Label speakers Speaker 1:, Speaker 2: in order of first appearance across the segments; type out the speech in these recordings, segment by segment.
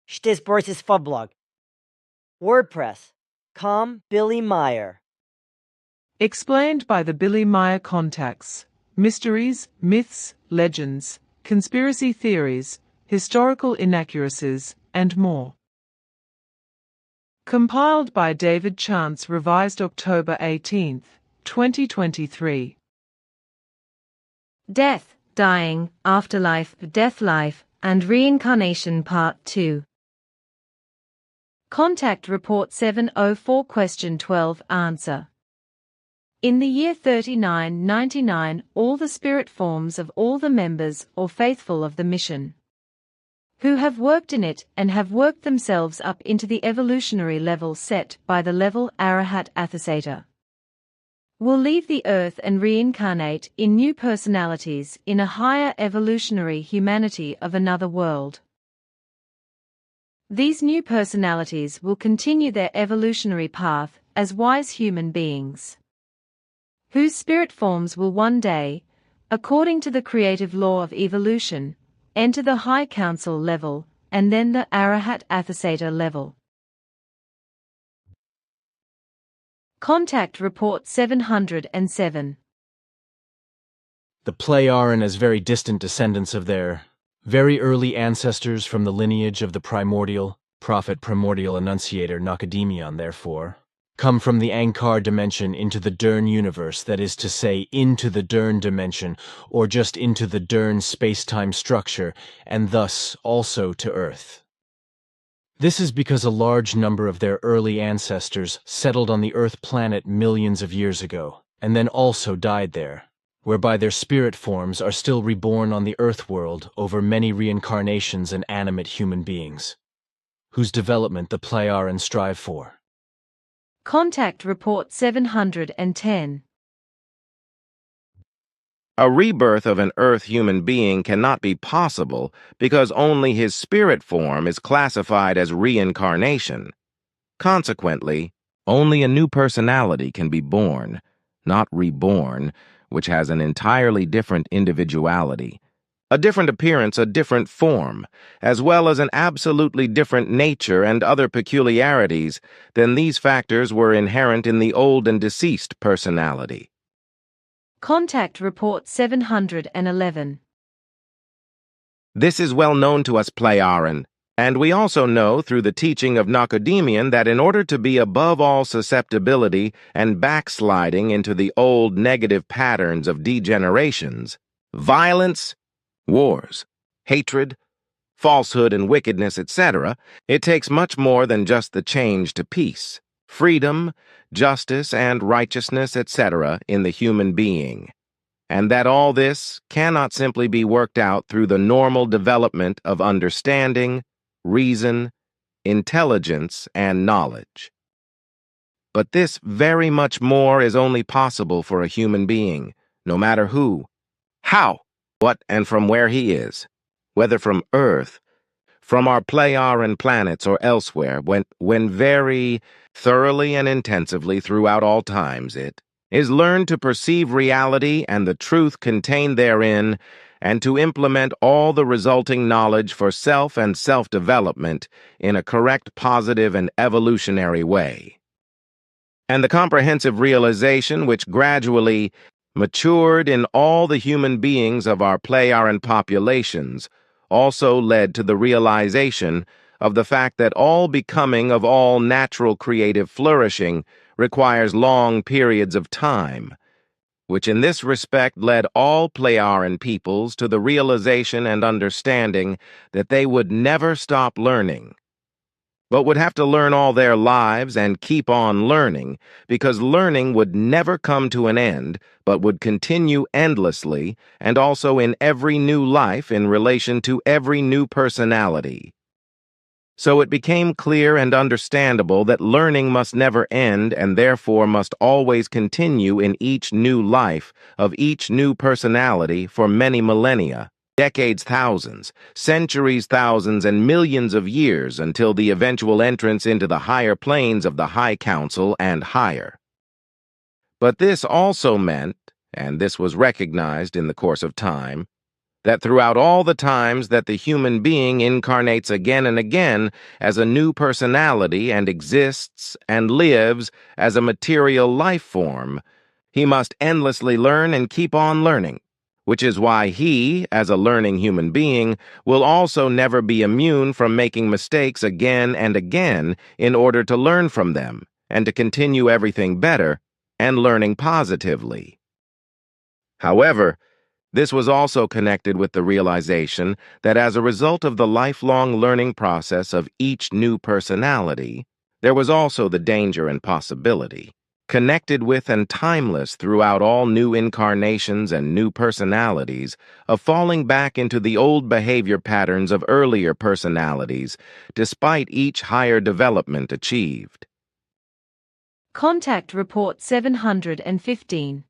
Speaker 1: Stisborsis Fablog. WordPress. Billy Meier.
Speaker 2: Explained by the Billy Meier contacts. Mysteries, myths, legends, conspiracy theories, historical inaccuracies, and more. Compiled by David Chance, revised October 18, 2023.
Speaker 3: Death, Dying, Afterlife, Death Life, and Reincarnation Part 2. Contact Report 704 Question 12 Answer. In the year 3999, all the spirit forms of all the members or faithful of the mission who have worked in it and have worked themselves up into the evolutionary level set by the level Arahat Athasata will leave the earth and reincarnate in new personalities in a higher evolutionary humanity of another world. These new personalities will continue their evolutionary path as wise human beings, whose spirit forms will one day, according to the creative law of evolution, enter the High Council level, and then the Arahat Athasata level. Contact Report 707.
Speaker 4: The Pleiaren as very distant descendants of their very early ancestors from the lineage of the primordial, primordial annunciator Nakademion, therefore, come from the Ankar dimension into the Dern universe, that is to say, into the Dern dimension, or just into the Dern space-time structure, and thus also to Earth. This is because a large number of their early ancestors settled on the Earth planet millions of years ago, and then also died there, whereby their spirit forms are still reborn on the Earth world over many reincarnations and animate human beings, whose development the Pleiaren strive for.
Speaker 3: Contact Report 710.
Speaker 5: A rebirth of an Earth human being cannot be possible because only his spirit form is classified as reincarnation. Consequently, only a new personality can be born, not reborn, which has an entirely different individuality, a different appearance, a different form, as well as an absolutely different nature and other peculiarities than these factors were inherent in the old and deceased personality.
Speaker 3: Contact Report 711.
Speaker 5: This is well known to us Pleiaren, and we also know through the teaching of Nakademion that in order to be above all susceptibility and backsliding into the old negative patterns of degenerations, violence, wars, hatred, falsehood and wickedness, etc., it takes much more than just the change to peace, freedom, justice, and righteousness, etc. in the human being, and that all this cannot simply be worked out through the normal development of understanding, reason, intelligence, and knowledge. But this very much more is only possible for a human being, no matter who, how, what, and from where he is, whether from Earth, from our Pleiaren planets, or elsewhere, when very thoroughly and intensively throughout all times it is learned to perceive reality and the truth contained therein, and to implement all the resulting knowledge for self and self-development in a correct, positive, and evolutionary way. And the comprehensive realization which gradually matured in all the human beings of our Pleiaren populations also led to the realization of the fact that all becoming of all natural creative flourishing requires long periods of time, which in this respect led all Pleiaren peoples to the realization and understanding that they would never stop learning, but would have to learn all their lives and keep on learning, because learning would never come to an end, but would continue endlessly, and also in every new life in relation to every new personality. So it became clear and understandable that learning must never end and therefore must always continue in each new life of each new personality for many millennia, decades, thousands, centuries, thousands, and millions of years until the eventual entrance into the higher planes of the High Council and higher. But this also meant, and this was recognized in the course of time, that throughout all the times that the human being incarnates again and again as a new personality and exists and lives as a material life form, he must endlessly learn and keep on learning, which is why he, as a learning human being, will also never be immune from making mistakes again and again in order to learn from them and to continue everything better and learning positively. However, this was also connected with the realization that as a result of the lifelong learning process of each new personality, there was also the danger and possibility, connected with and timeless throughout all new incarnations and new personalities, of falling back into the old behavior patterns of earlier personalities, despite each higher development achieved.
Speaker 3: Contact Report 715.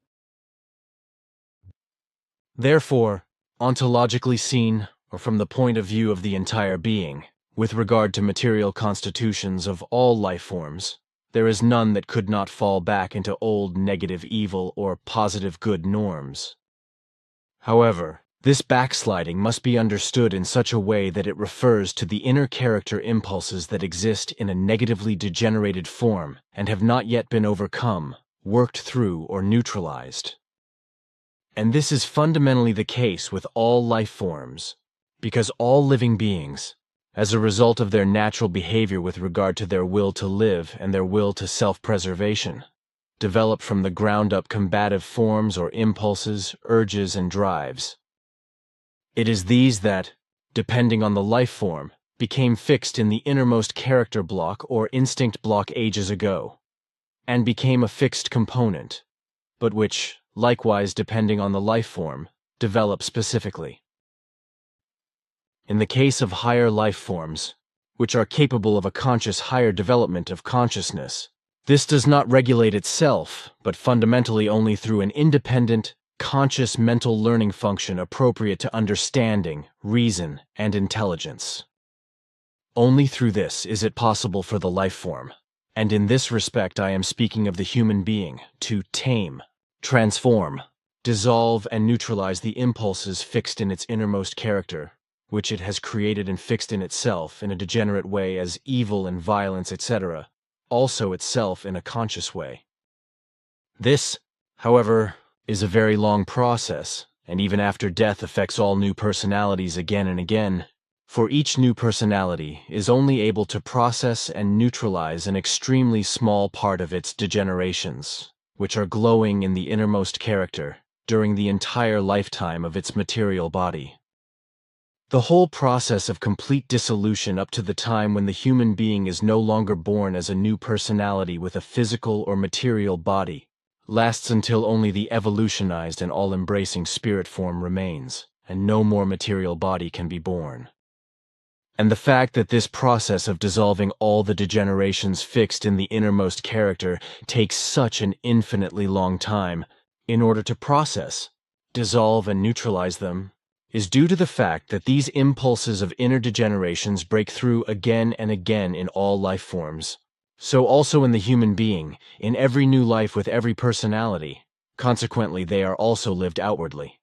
Speaker 4: Therefore, ontologically seen, or from the point of view of the entire being, with regard to material constitutions of all life forms, there is none that could not fall back into old negative evil or positive good norms. However, this backsliding must be understood in such a way that it refers to the inner character impulses that exist in a negatively degenerated form and have not yet been overcome, worked through, or neutralized. And this is fundamentally the case with all life forms, because all living beings, as a result of their natural behavior with regard to their will to live and their will to self-preservation, develop from the ground up combative forms or impulses, urges, and drives. It is these that, depending on the life form, became fixed in the innermost character block or instinct block ages ago, and became a fixed component, but which, likewise depending on the life form, develop specifically. In the case of higher life forms, which are capable of a conscious higher development of consciousness, this does not regulate itself, but fundamentally only through an independent, conscious mental learning function appropriate to understanding, reason, and intelligence. Only through this is it possible for the life form, and in this respect I am speaking of the human being, to tame, transform, dissolve, and neutralize the impulses fixed in its innermost character, which it has created and fixed in itself in a degenerate way as evil and violence, etc., also itself in a conscious way. This, however, is a very long process, and even after death affects all new personalities again and again, for each new personality is only able to process and neutralize an extremely small part of its degenerations, which are glowing in the innermost character during the entire lifetime of its material body. The whole process of complete dissolution up to the time when the human being is no longer born as a new personality with a physical or material body lasts until only the evolutionized and all-embracing spirit form remains, and no more material body can be born. And the fact that this process of dissolving all the degenerations fixed in the innermost character takes such an infinitely long time in order to process, dissolve, and neutralize them is due to the fact that these impulses of inner degenerations break through again and again in all life forms. So also in the human being, in every new life with every personality, consequently they are also lived outwardly.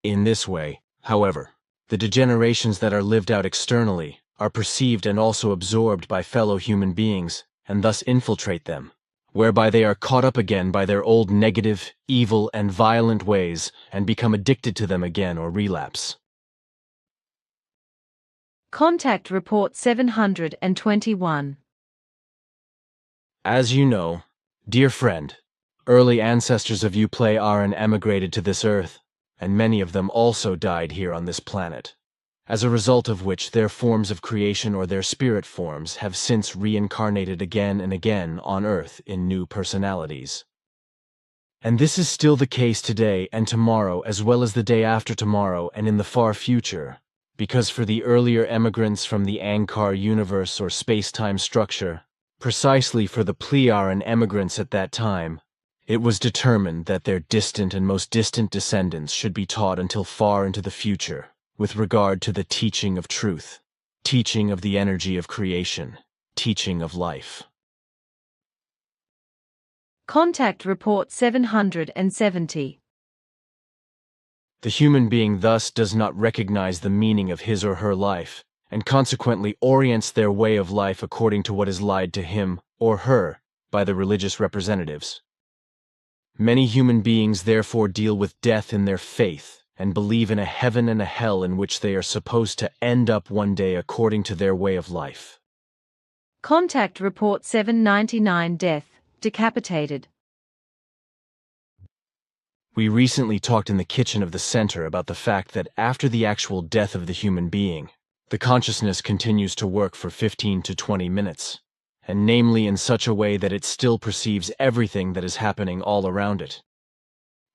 Speaker 4: In this way, however, the degenerations that are lived out externally are perceived and also absorbed by fellow human beings, and thus infiltrate them, whereby they are caught up again by their old negative, evil, and violent ways, and become addicted to them again or relapse.
Speaker 3: Contact Report 721.
Speaker 4: As you know, dear friend, early ancestors of Uplay-Aran emigrated to this earth, and many of them also died here on this planet, as a result of which their forms of creation or their spirit forms have since reincarnated again and again on Earth in new personalities. And this is still the case today and tomorrow, as well as the day after tomorrow and in the far future, because for the earlier emigrants from the Ankar universe or space-time structure, precisely for the Pleiaran emigrants at that time, it was determined that their distant and most distant descendants should be taught until far into the future with regard to the teaching of truth, teaching of the energy of creation, teaching of life.
Speaker 3: Contact Report 770.
Speaker 4: The human being thus does not recognize the meaning of his or her life, and consequently orients their way of life according to what is lied to him or her by the religious representatives. Many human beings therefore deal with death in their faith and believe in a heaven and a hell in which they are supposed to end up one day according to their way of life.
Speaker 3: Contact Report 799 Death, decapitated.
Speaker 4: We recently talked in the kitchen of the center about the fact that after the actual death of the human being, the consciousness continues to work for 15 to 20 minutes, and namely in such a way that it still perceives everything that is happening all around it.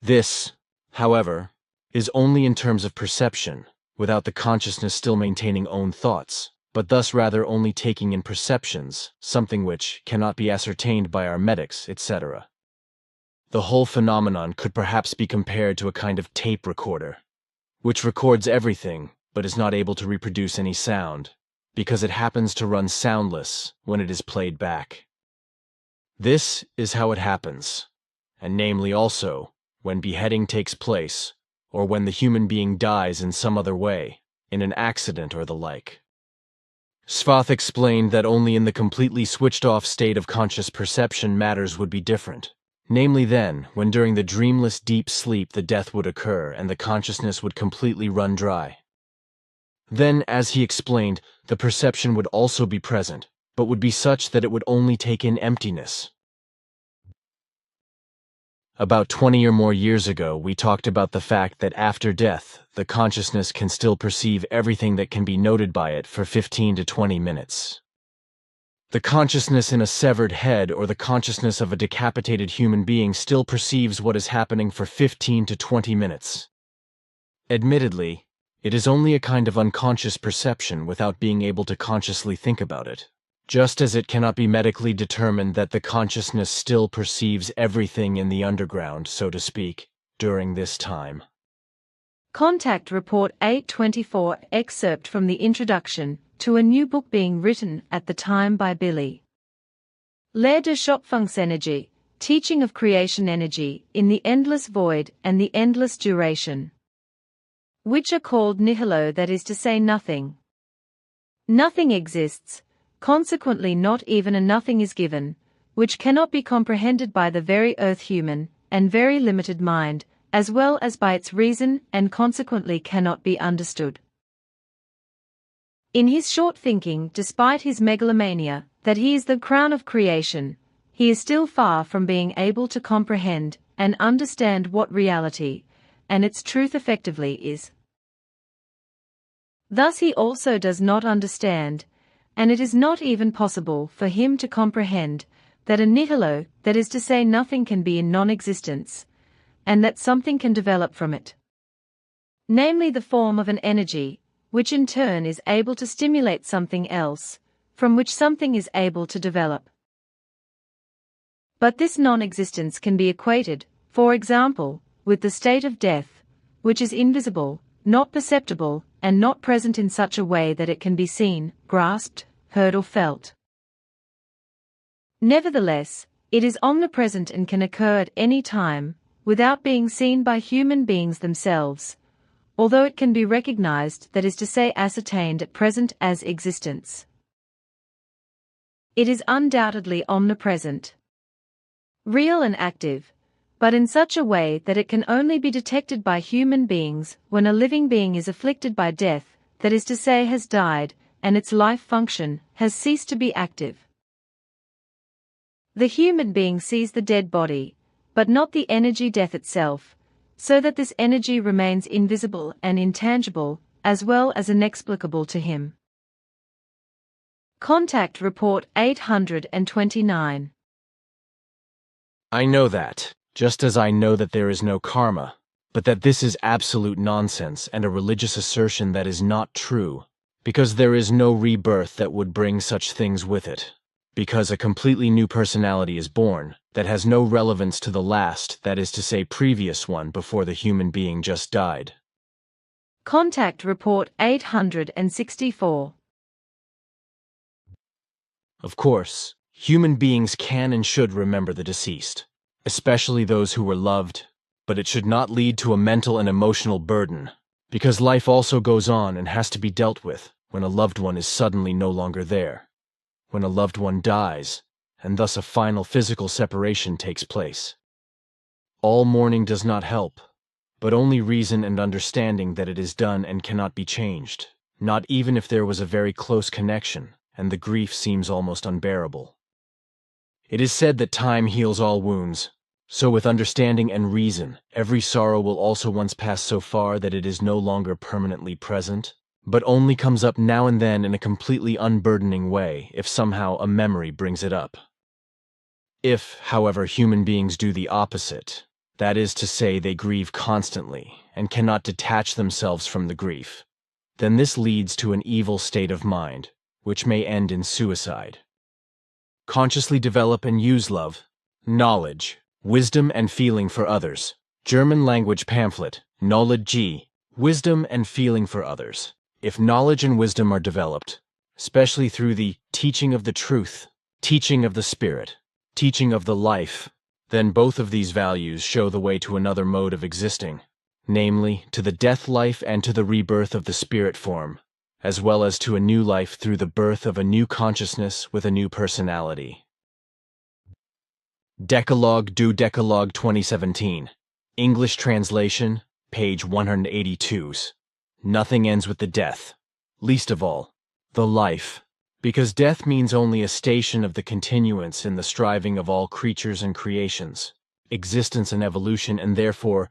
Speaker 4: This, however, is only in terms of perception, without the consciousness still maintaining own thoughts, but thus rather only taking in perceptions, something which cannot be ascertained by our medics, etc. The whole phenomenon could perhaps be compared to a kind of tape recorder, which records everything but is not able to reproduce any sound, because it happens to run soundless when it is played back. This is how it happens, and namely also when beheading takes place, or when the human being dies in some other way, in an accident or the like. Svath explained that only in the completely switched-off state of conscious perception matters would be different. Namely then, when during the dreamless deep sleep the death would occur and the consciousness would completely run dry. Then, as he explained, the perception would also be present, but would be such that it would only take in emptiness. About 20 or more years ago, we talked about the fact that after death, the consciousness can still perceive everything that can be noted by it for 15 to 20 minutes. The consciousness in a severed head or the consciousness of a decapitated human being still perceives what is happening for 15 to 20 minutes. Admittedly, it is only a kind of unconscious perception without being able to consciously think about it, just as it cannot be medically determined that the consciousness still perceives everything in the underground, so to speak, during this time.
Speaker 3: Contact Report 824 excerpt from the introduction to a new book being written at the time by Billy. Lehre der Schöpfungsenergie, Teaching of Creation Energy in the Endless Void and the Endless Duration, which are called nihilo, that is to say nothing. Nothing exists, consequently not even a nothing is given, which cannot be comprehended by the very earth human and very limited mind, as well as by its reason, and consequently cannot be understood. In his short thinking, despite his megalomania, that he is the crown of creation, he is still far from being able to comprehend and understand what reality, and its truth effectively is. Thus he also does not understand, and it is not even possible for him to comprehend, that a nihilo, that is to say nothing, can be in non-existence, and that something can develop from it. Namely the form of an energy, which in turn is able to stimulate something else, from which something is able to develop. But this non-existence can be equated, for example, with the state of death, which is invisible, not perceptible, and not present in such a way that it can be seen, grasped, heard or felt. Nevertheless, it is omnipresent and can occur at any time, without being seen by human beings themselves, although it can be recognized, that is to say ascertained at present as existence. It is undoubtedly omnipresent, real and active, but in such a way that it can only be detected by human beings when a living being is afflicted by death, that is to say has died, and its life function has ceased to be active. The human being sees the dead body, but not the energy death itself, so that this energy remains invisible and intangible, as well as inexplicable to him. Contact Report 829.
Speaker 4: I know that, just as I know that there is no karma, but that this is absolute nonsense and a religious assertion that is not true, because there is no rebirth that would bring such things with it, because a completely new personality is born, that has no relevance to the last, that is to say previous one before the human being just died.
Speaker 3: Contact Report 864.
Speaker 4: Of course, human beings can and should remember the deceased, especially those who were loved, but it should not lead to a mental and emotional burden, because life also goes on and has to be dealt with when a loved one is suddenly no longer there, when a loved one dies, and thus a final physical separation takes place. All mourning does not help, but only reason and understanding that it is done and cannot be changed, not even if there was a very close connection and the grief seems almost unbearable. It is said that time heals all wounds, so with understanding and reason, every sorrow will also once pass so far that it is no longer permanently present, but only comes up now and then in a completely unburdening way if somehow a memory brings it up. If, however, human beings do the opposite, that is to say, they grieve constantly and cannot detach themselves from the grief, then this leads to an evil state of mind, which may end in suicide. Consciously develop and use love, knowledge, wisdom and feeling for others. German language pamphlet, Knowledge G, wisdom and feeling for others. If knowledge and wisdom are developed, especially through the teaching of the truth, teaching of the spirit, teaching of the life, then both of these values show the way to another mode of existing, namely, to the death life and to the rebirth of the spirit form, as well as to a new life through the birth of a new consciousness with a new personality. Decalogue du Decalogue 2017. English translation, page 182. Nothing ends with the death, least of all, the life, because death means only a station of the continuance in the striving of all creatures and creations, existence and evolution, and therefore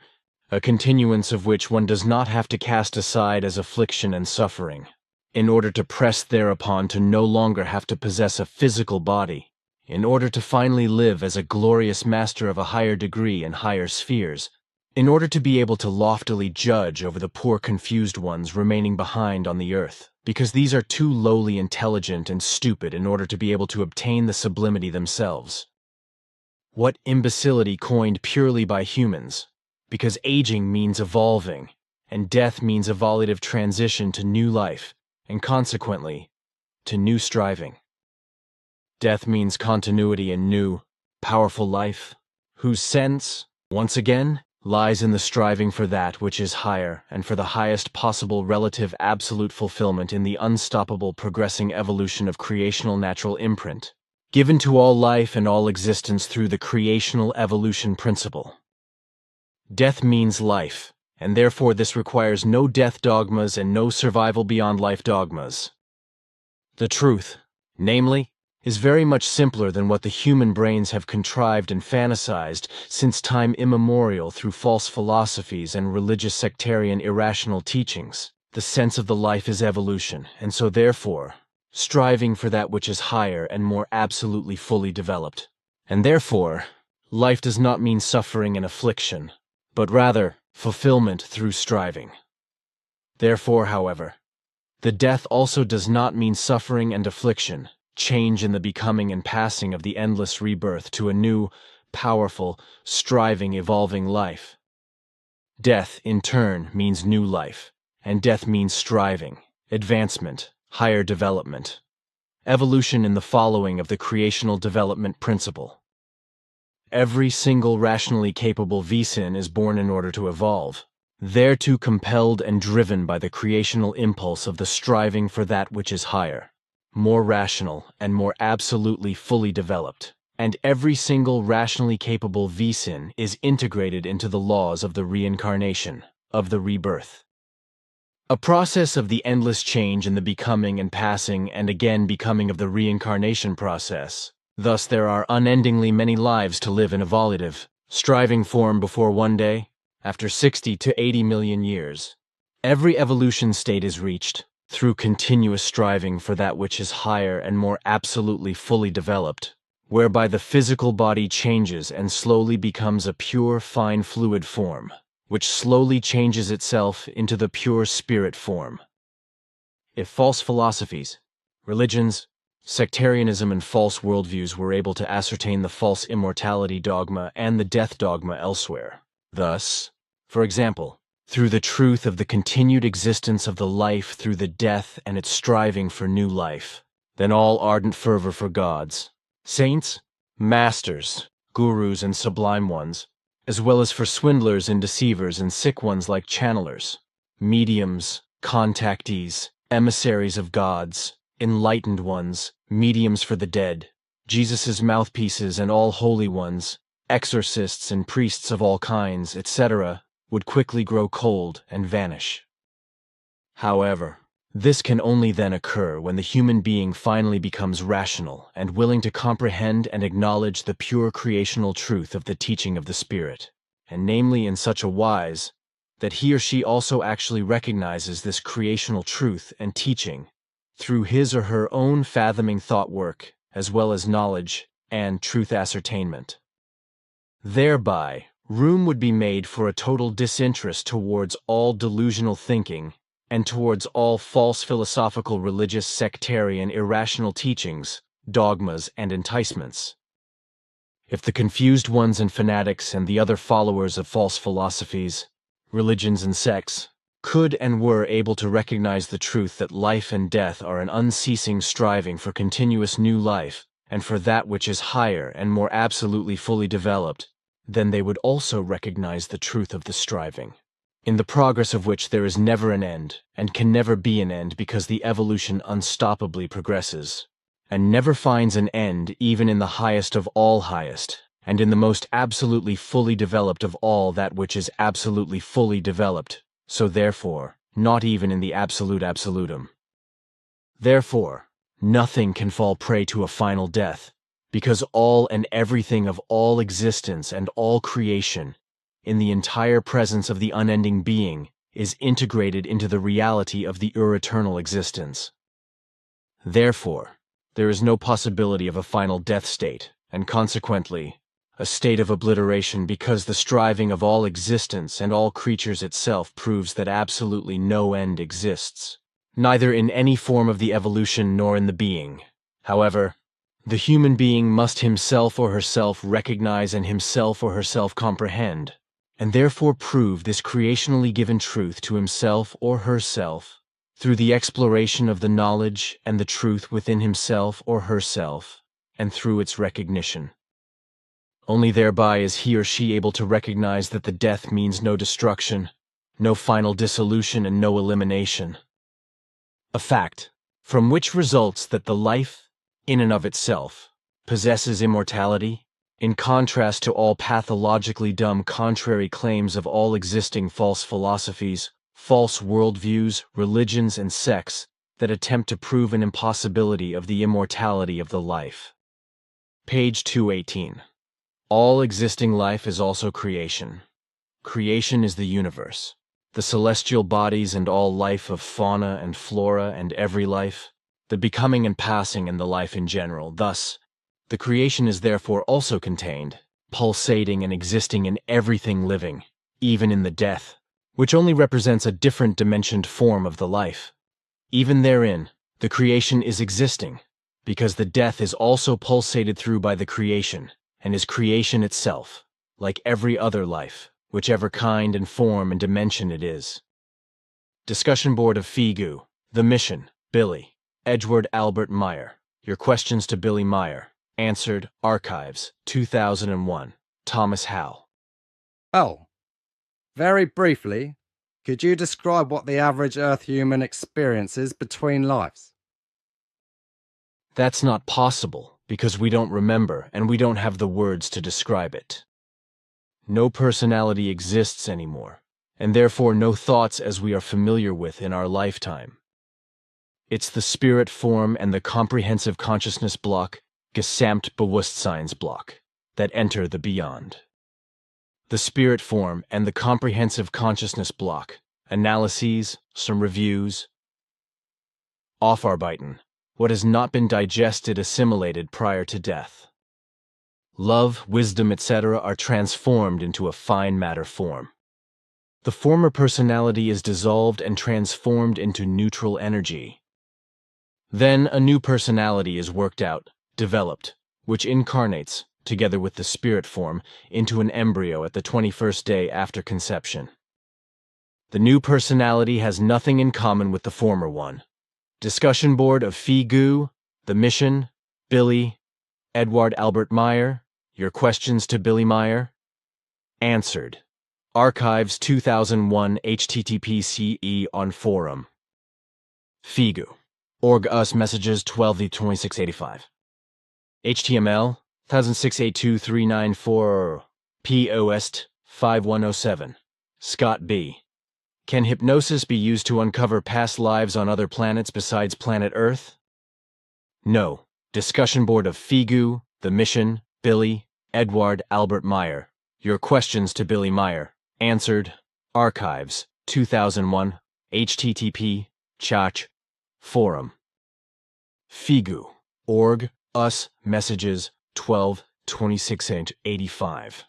Speaker 4: a continuance of which one does not have to cast aside as affliction and suffering, in order to press thereupon to no longer have to possess a physical body, in order to finally live as a glorious master of a higher degree and higher spheres, in order to be able to loftily judge over the poor confused ones remaining behind on the earth, because these are too lowly intelligent and stupid in order to be able to obtain the sublimity themselves. What imbecility coined purely by humans, because aging means evolving, and death means a evolutive transition to new life, and consequently, to new striving. Death means continuity in new, powerful life, whose sense, once again, lies in the striving for that which is higher and for the highest possible relative absolute fulfillment in the unstoppable progressing evolution of creational natural imprint, given to all life and all existence through the creational evolution principle. Death means life, and therefore this requires no death dogmas and no survival beyond life dogmas. The truth, namely, is very much simpler than what the human brains have contrived and fantasized since time immemorial through false philosophies and religious sectarian irrational teachings. The sense of the life is evolution, and so therefore, striving for that which is higher and more absolutely fully developed. And therefore, life does not mean suffering and affliction, but rather fulfillment through striving. Therefore, however, the death also does not mean suffering and affliction, change in the becoming and passing of the endless rebirth to a new, powerful, striving, evolving life. Death, in turn, means new life, and death means striving, advancement, higher development. Evolution in the following of the creational development principle. Every single rationally capable Visin is born in order to evolve, thereto compelled and driven by the creational impulse of the striving for that which is higher, more rational and more absolutely fully developed, and every single rationally capable Visin is integrated into the laws of the reincarnation, of the rebirth. A process of the endless change in the becoming and passing and again becoming of the reincarnation process. Thus there are unendingly many lives to live in evolutive, striving form before one day, after 60 to 80 million years. Every evolution state is reached, through continuous striving for that which is higher and more absolutely fully developed, whereby the physical body changes and slowly becomes a pure fine fluid form, which slowly changes itself into the pure spirit form. If false philosophies, religions, sectarianism and false worldviews were able to ascertain the false immortality dogma and the death dogma elsewhere, thus, for example, through the truth of the continued existence of the life through the death and its striving for new life, then all ardent fervor for gods, saints, masters, gurus, and sublime ones, as well as for swindlers and deceivers and sick ones like channelers, mediums, contactees, emissaries of gods, enlightened ones, mediums for the dead, Jesus' mouthpieces and all holy ones, exorcists and priests of all kinds, etc., would quickly grow cold and vanish. However, this can only then occur when the human being finally becomes rational and willing to comprehend and acknowledge the pure creational truth of the teaching of the Spirit, and namely in such a wise that he or she also actually recognizes this creational truth and teaching through his or her own fathoming thought work, as well as knowledge and truth ascertainment. Thereby, room would be made for a total disinterest towards all delusional thinking and towards all false philosophical, religious, sectarian, irrational teachings, dogmas, and enticements. If the confused ones and fanatics and the other followers of false philosophies, religions, and sects could and were able to recognize the truth that life and death are an unceasing striving for continuous new life and for that which is higher and more absolutely fully developed, then they would also recognize the truth of the striving, in the progress of which there is never an end and can never be an end because the evolution unstoppably progresses, and never finds an end even in the highest of all highest, and in the most absolutely fully developed of all that which is absolutely fully developed, so therefore, not even in the absolute absolutum. Therefore, nothing can fall prey to a final death, because all and everything of all existence and all creation, in the entire presence of the unending being, is integrated into the reality of the eternal existence. Therefore, there is no possibility of a final death state, and consequently, a state of obliteration, because the striving of all existence and all creatures itself proves that absolutely no end exists, neither in any form of the evolution nor in the being. However, the human being must himself or herself recognize and himself or herself comprehend, and therefore prove this creationally given truth to himself or herself through the exploration of the knowledge and the truth within himself or herself, and through its recognition. Only thereby is he or she able to recognize that the death means no destruction, no final dissolution, and no elimination. A fact from which results that the life, in and of itself, possesses immortality, in contrast to all pathologically dumb contrary claims of all existing false philosophies, false worldviews, religions, and sects that attempt to prove an impossibility of the immortality of the life. Page 218. All existing life is also creation. Creation is the universe, the celestial bodies and all life of fauna and flora and every life, the becoming and passing and the life in general. Thus, the creation is therefore also contained, pulsating and existing in everything living, even in the death, which only represents a different dimensioned form of the life. Even therein, the creation is existing, because the death is also pulsated through by the creation, and is creation itself, like every other life, whichever kind and form and dimension it is. Discussion Board of FIGU, The Mission, Billy, Edward Albert Meier. Your questions to Billy Meier. Answered, Archives, 2001, Thomas Howell.
Speaker 6: Oh, very briefly, could you describe what the average Earth human experiences between lives?
Speaker 4: That's not possible, because we don't remember and we don't have the words to describe it. No personality exists anymore, and therefore no thoughts as we are familiar with in our lifetime. It's the spirit form and the comprehensive consciousness block, Gesamtbewusstseinsblock, that enter the beyond. The spirit form and the comprehensive consciousness block, analyses, some reviews. Aufarbeiten, what has not been digested, assimilated prior to death. Love, wisdom, etc. are transformed into a fine matter form. The former personality is dissolved and transformed into neutral energy. Then a new personality is worked out, developed, which incarnates, together with the spirit form, into an embryo at the 21st day after conception. The new personality has nothing in common with the former one. Discussion Board of FIGU, The Mission, Billy, Edward Albert Meier. Your questions to Billy Meier. Answered. Archives 2001 http://ce on forum. Figu. Org us messages 12/2685. HTML 10682394 POST 5107. Scott B. Can hypnosis be used to uncover past lives on other planets besides planet Earth? No. Discussion board of Figu, The Mission, Billy, Edward Albert Meier. Your questions to Billy Meier. Answered. Archives 2001 http chach forum. Figu. Org us messages 12/2685.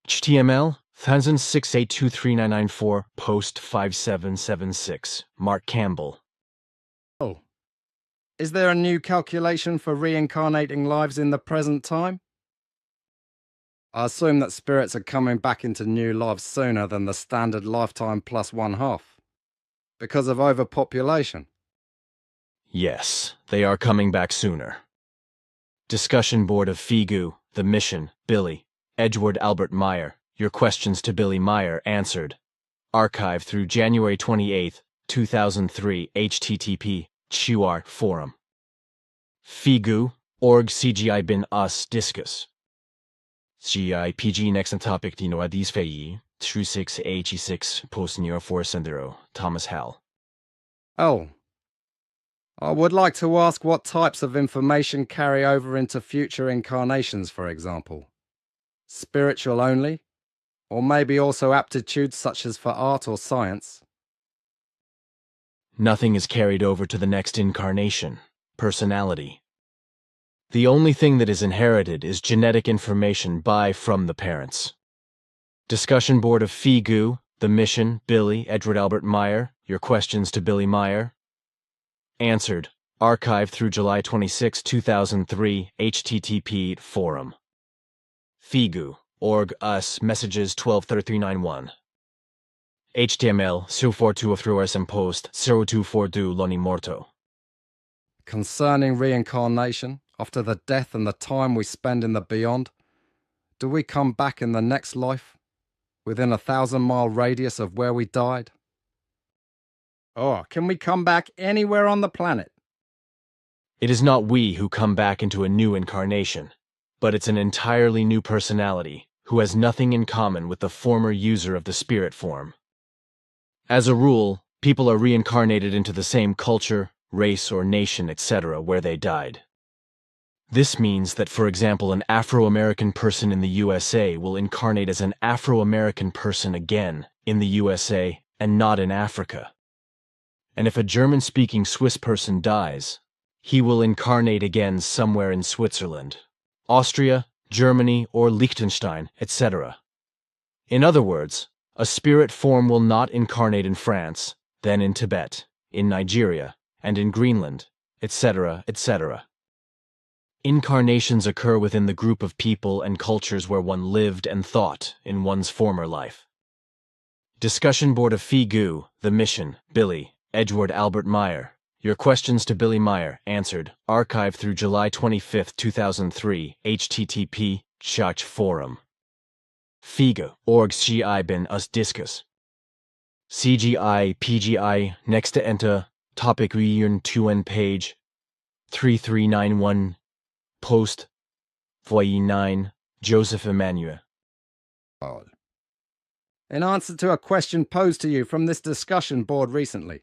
Speaker 4: HTML 10682394 post 5776. Mark Campbell.
Speaker 6: Oh. Is there a new calculation for reincarnating lives in the present time? I assume that spirits are coming back into new lives sooner than the standard lifetime plus 1/2. Because of overpopulation.
Speaker 4: Yes, they are coming back sooner. Discussion board of Figu, The Mission, Billy, Edward Albert Meier. Your questions to Billy Meier answered. Archive through January 28, 2003 http QR forum. Figu, org CGI bin us discus. CGI PG next on topic Dino Adis Fei, 3686 post near 4 Thomas Hall.
Speaker 6: Oh. I would like to ask what types of information carry over into future incarnations, for example. Spiritual only? Or maybe also aptitudes such as for art or science?
Speaker 4: Nothing is carried over to the next incarnation. Personality. The only thing that is inherited is genetic information from the parents. Discussion board of Figu, The Mission, Billy, Edward Albert Meier. Your questions to Billy Meier. Answered. Archive through July 26, 2003 http forum. Figu, org us messages 123391. HTML 042 post 0242 Loni Morto.
Speaker 6: Concerning reincarnation, after the death and the time we spend in the beyond, do we come back in the next life, within a 1,000-mile radius of where we died? Or can we come back anywhere on the planet?
Speaker 4: It is not we who come back into a new incarnation, but it's an entirely new personality who has nothing in common with the former user of the spirit form. As a rule, people are reincarnated into the same culture, race, or nation, etc., where they died. This means that, for example, an Afro-American person in the USA will incarnate as an Afro-American person again in the USA and not in Africa. And if a German-speaking Swiss person dies, he will incarnate again somewhere in Switzerland, Austria, Germany, or Liechtenstein, etc. In other words, a spirit form will not incarnate in France, then in Tibet, in Nigeria, and in Greenland, etc., etc. Incarnations occur within the group of people and cultures where one lived and thought in one's former life. Discussion board of Figu, The Mission, Billy, Edward Albert Meier. Your questions to Billy Meier answered. Archive through July 25, 2003 http chach forum. Figu, org CGI bin us discus. CGI PGI next to enter topic reun 2n page 3391 post 49 Joseph Emmanuel.
Speaker 6: In answer to a question posed to you from this discussion board recently,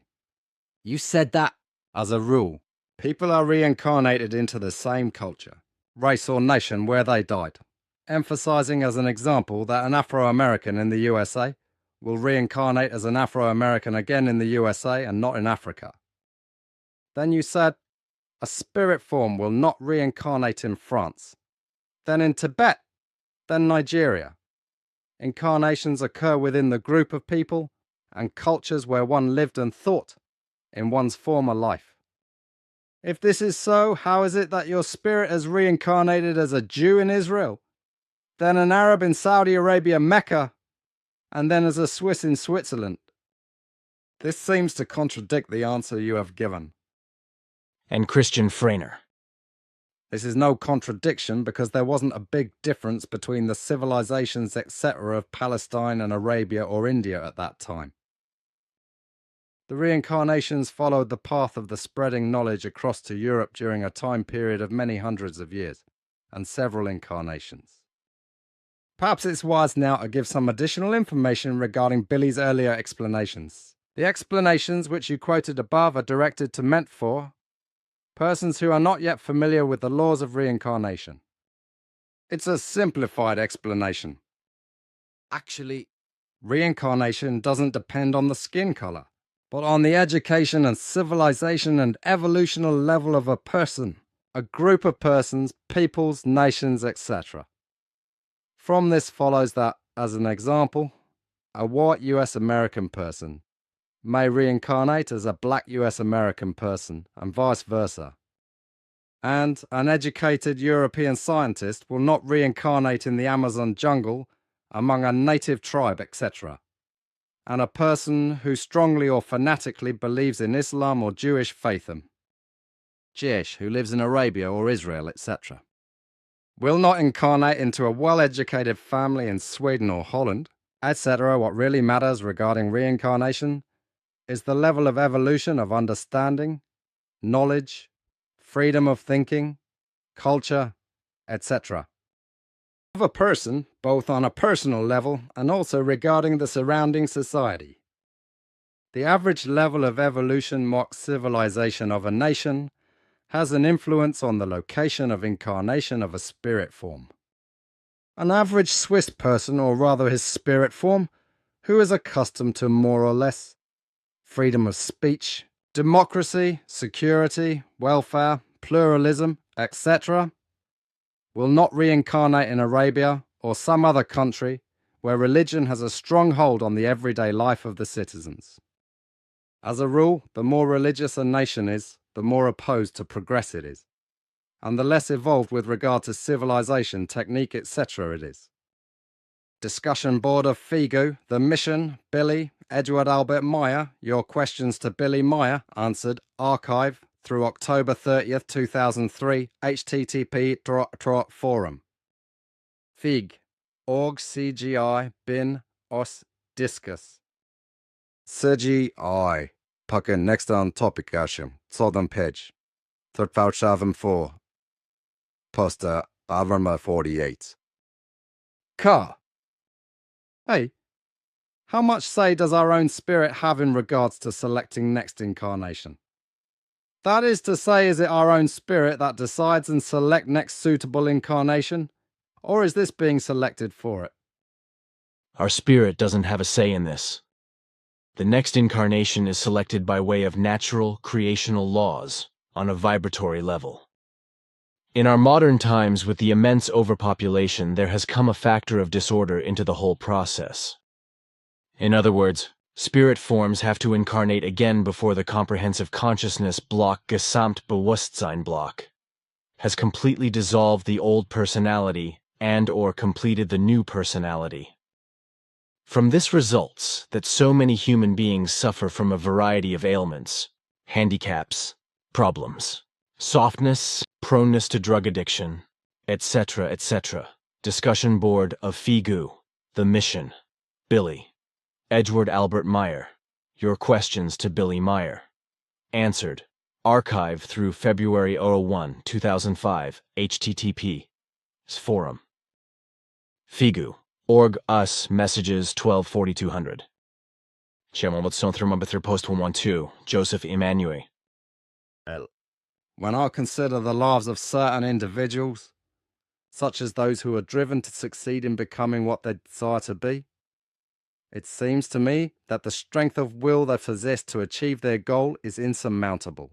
Speaker 6: you said that, as a rule, people are reincarnated into the same culture, race or nation where they died, emphasizing as an example that an Afro-American in the USA will reincarnate as an Afro-American again in the USA and not in Africa. Then you said, a spirit form will not reincarnate in France, then in Tibet, then Nigeria. Incarnations occur within the group of people and cultures where one lived and thought in one's former life. If this is so, how is it that your spirit has reincarnated as a Jew in Israel, then an Arab in Saudi Arabia, Mecca, and then as a Swiss in Switzerland? This seems to contradict the answer you have given.
Speaker 4: And Christian Freiner.
Speaker 6: This is no contradiction because there wasn't a big difference between the civilizations etc. of Palestine and Arabia or India at that time. The reincarnations followed the path of the spreading knowledge across to Europe during a time period of many hundreds of years, and several incarnations. Perhaps it's wise now to give some additional information regarding Billy's earlier explanations. The explanations which you quoted above are directed to meant for persons who are not yet familiar with the laws of reincarnation. It's a simplified explanation. Actually, reincarnation doesn't depend on the skin color, but on the education and civilization and evolutional level of a person, a group of persons, peoples, nations, etc. From this follows that, as an example, a white US American person may reincarnate as a black US American person, and vice versa. And an educated European scientist will not reincarnate in the Amazon jungle among a native tribe, etc. And a person who strongly or fanatically believes in Islam or Jewish faithom, Jewish who lives in Arabia or Israel, etc. will not incarnate into a well-educated family in Sweden or Holland, etc. What really matters regarding reincarnation is the level of evolution of understanding, knowledge, freedom of thinking, culture, etc. of a person, both on a personal level and also regarding the surrounding society. The average level of evolution marks civilization of a nation has an influence on the location of incarnation of a spirit form. An average Swiss person, or rather his spirit form, who is accustomed to more or less freedom of speech, democracy, security, welfare, pluralism, etc., will not reincarnate in Arabia or some other country where religion has a strong hold on the everyday life of the citizens. As a rule, the more religious a nation is, the more opposed to progress it is, and the less evolved with regard to civilization, technique, etc. it is. Discussion board of FIGU, the mission, Billy, Edward Albert Meier, your questions to Billy Meier, answered, archive, through October 30th, 2003, http://forum. FIG, org CGI bin os discus. CGI, pakken next on topic ashim, southern page. Third vouch 4. Poster Averma 48. Car. Hey, how much say does our own spirit have in regards to selecting next incarnation? That is to say, is it our own spirit that decides and select next suitable incarnation, or is this being selected for it?
Speaker 4: Our spirit doesn't have a say in this. The next incarnation is selected by way of natural, creational laws on a vibratory level. In our modern times, with the immense overpopulation, there has come a factor of disorder into the whole process. In other words, spirit forms have to incarnate again before the comprehensive consciousness block, Gesamtbewusstsein block, has completely dissolved the old personality and/or completed the new personality. From this results that so many human beings suffer from a variety of ailments, handicaps, problems, softness, proneness to drug addiction, etc., etc. Discussion board of FIGU, the mission, Billy, Edward Albert Meier. Your questions to Billy Meier. Answered. Archive through February 01, 2005, http. Forum. FIGU. Org us messages 124200. Chairman Watson through number 3 post 112, Joseph Emmanuel.
Speaker 6: When I consider the lives of certain individuals, such as those who are driven to succeed in becoming what they desire to be, it seems to me that the strength of will they possess to achieve their goal is insurmountable.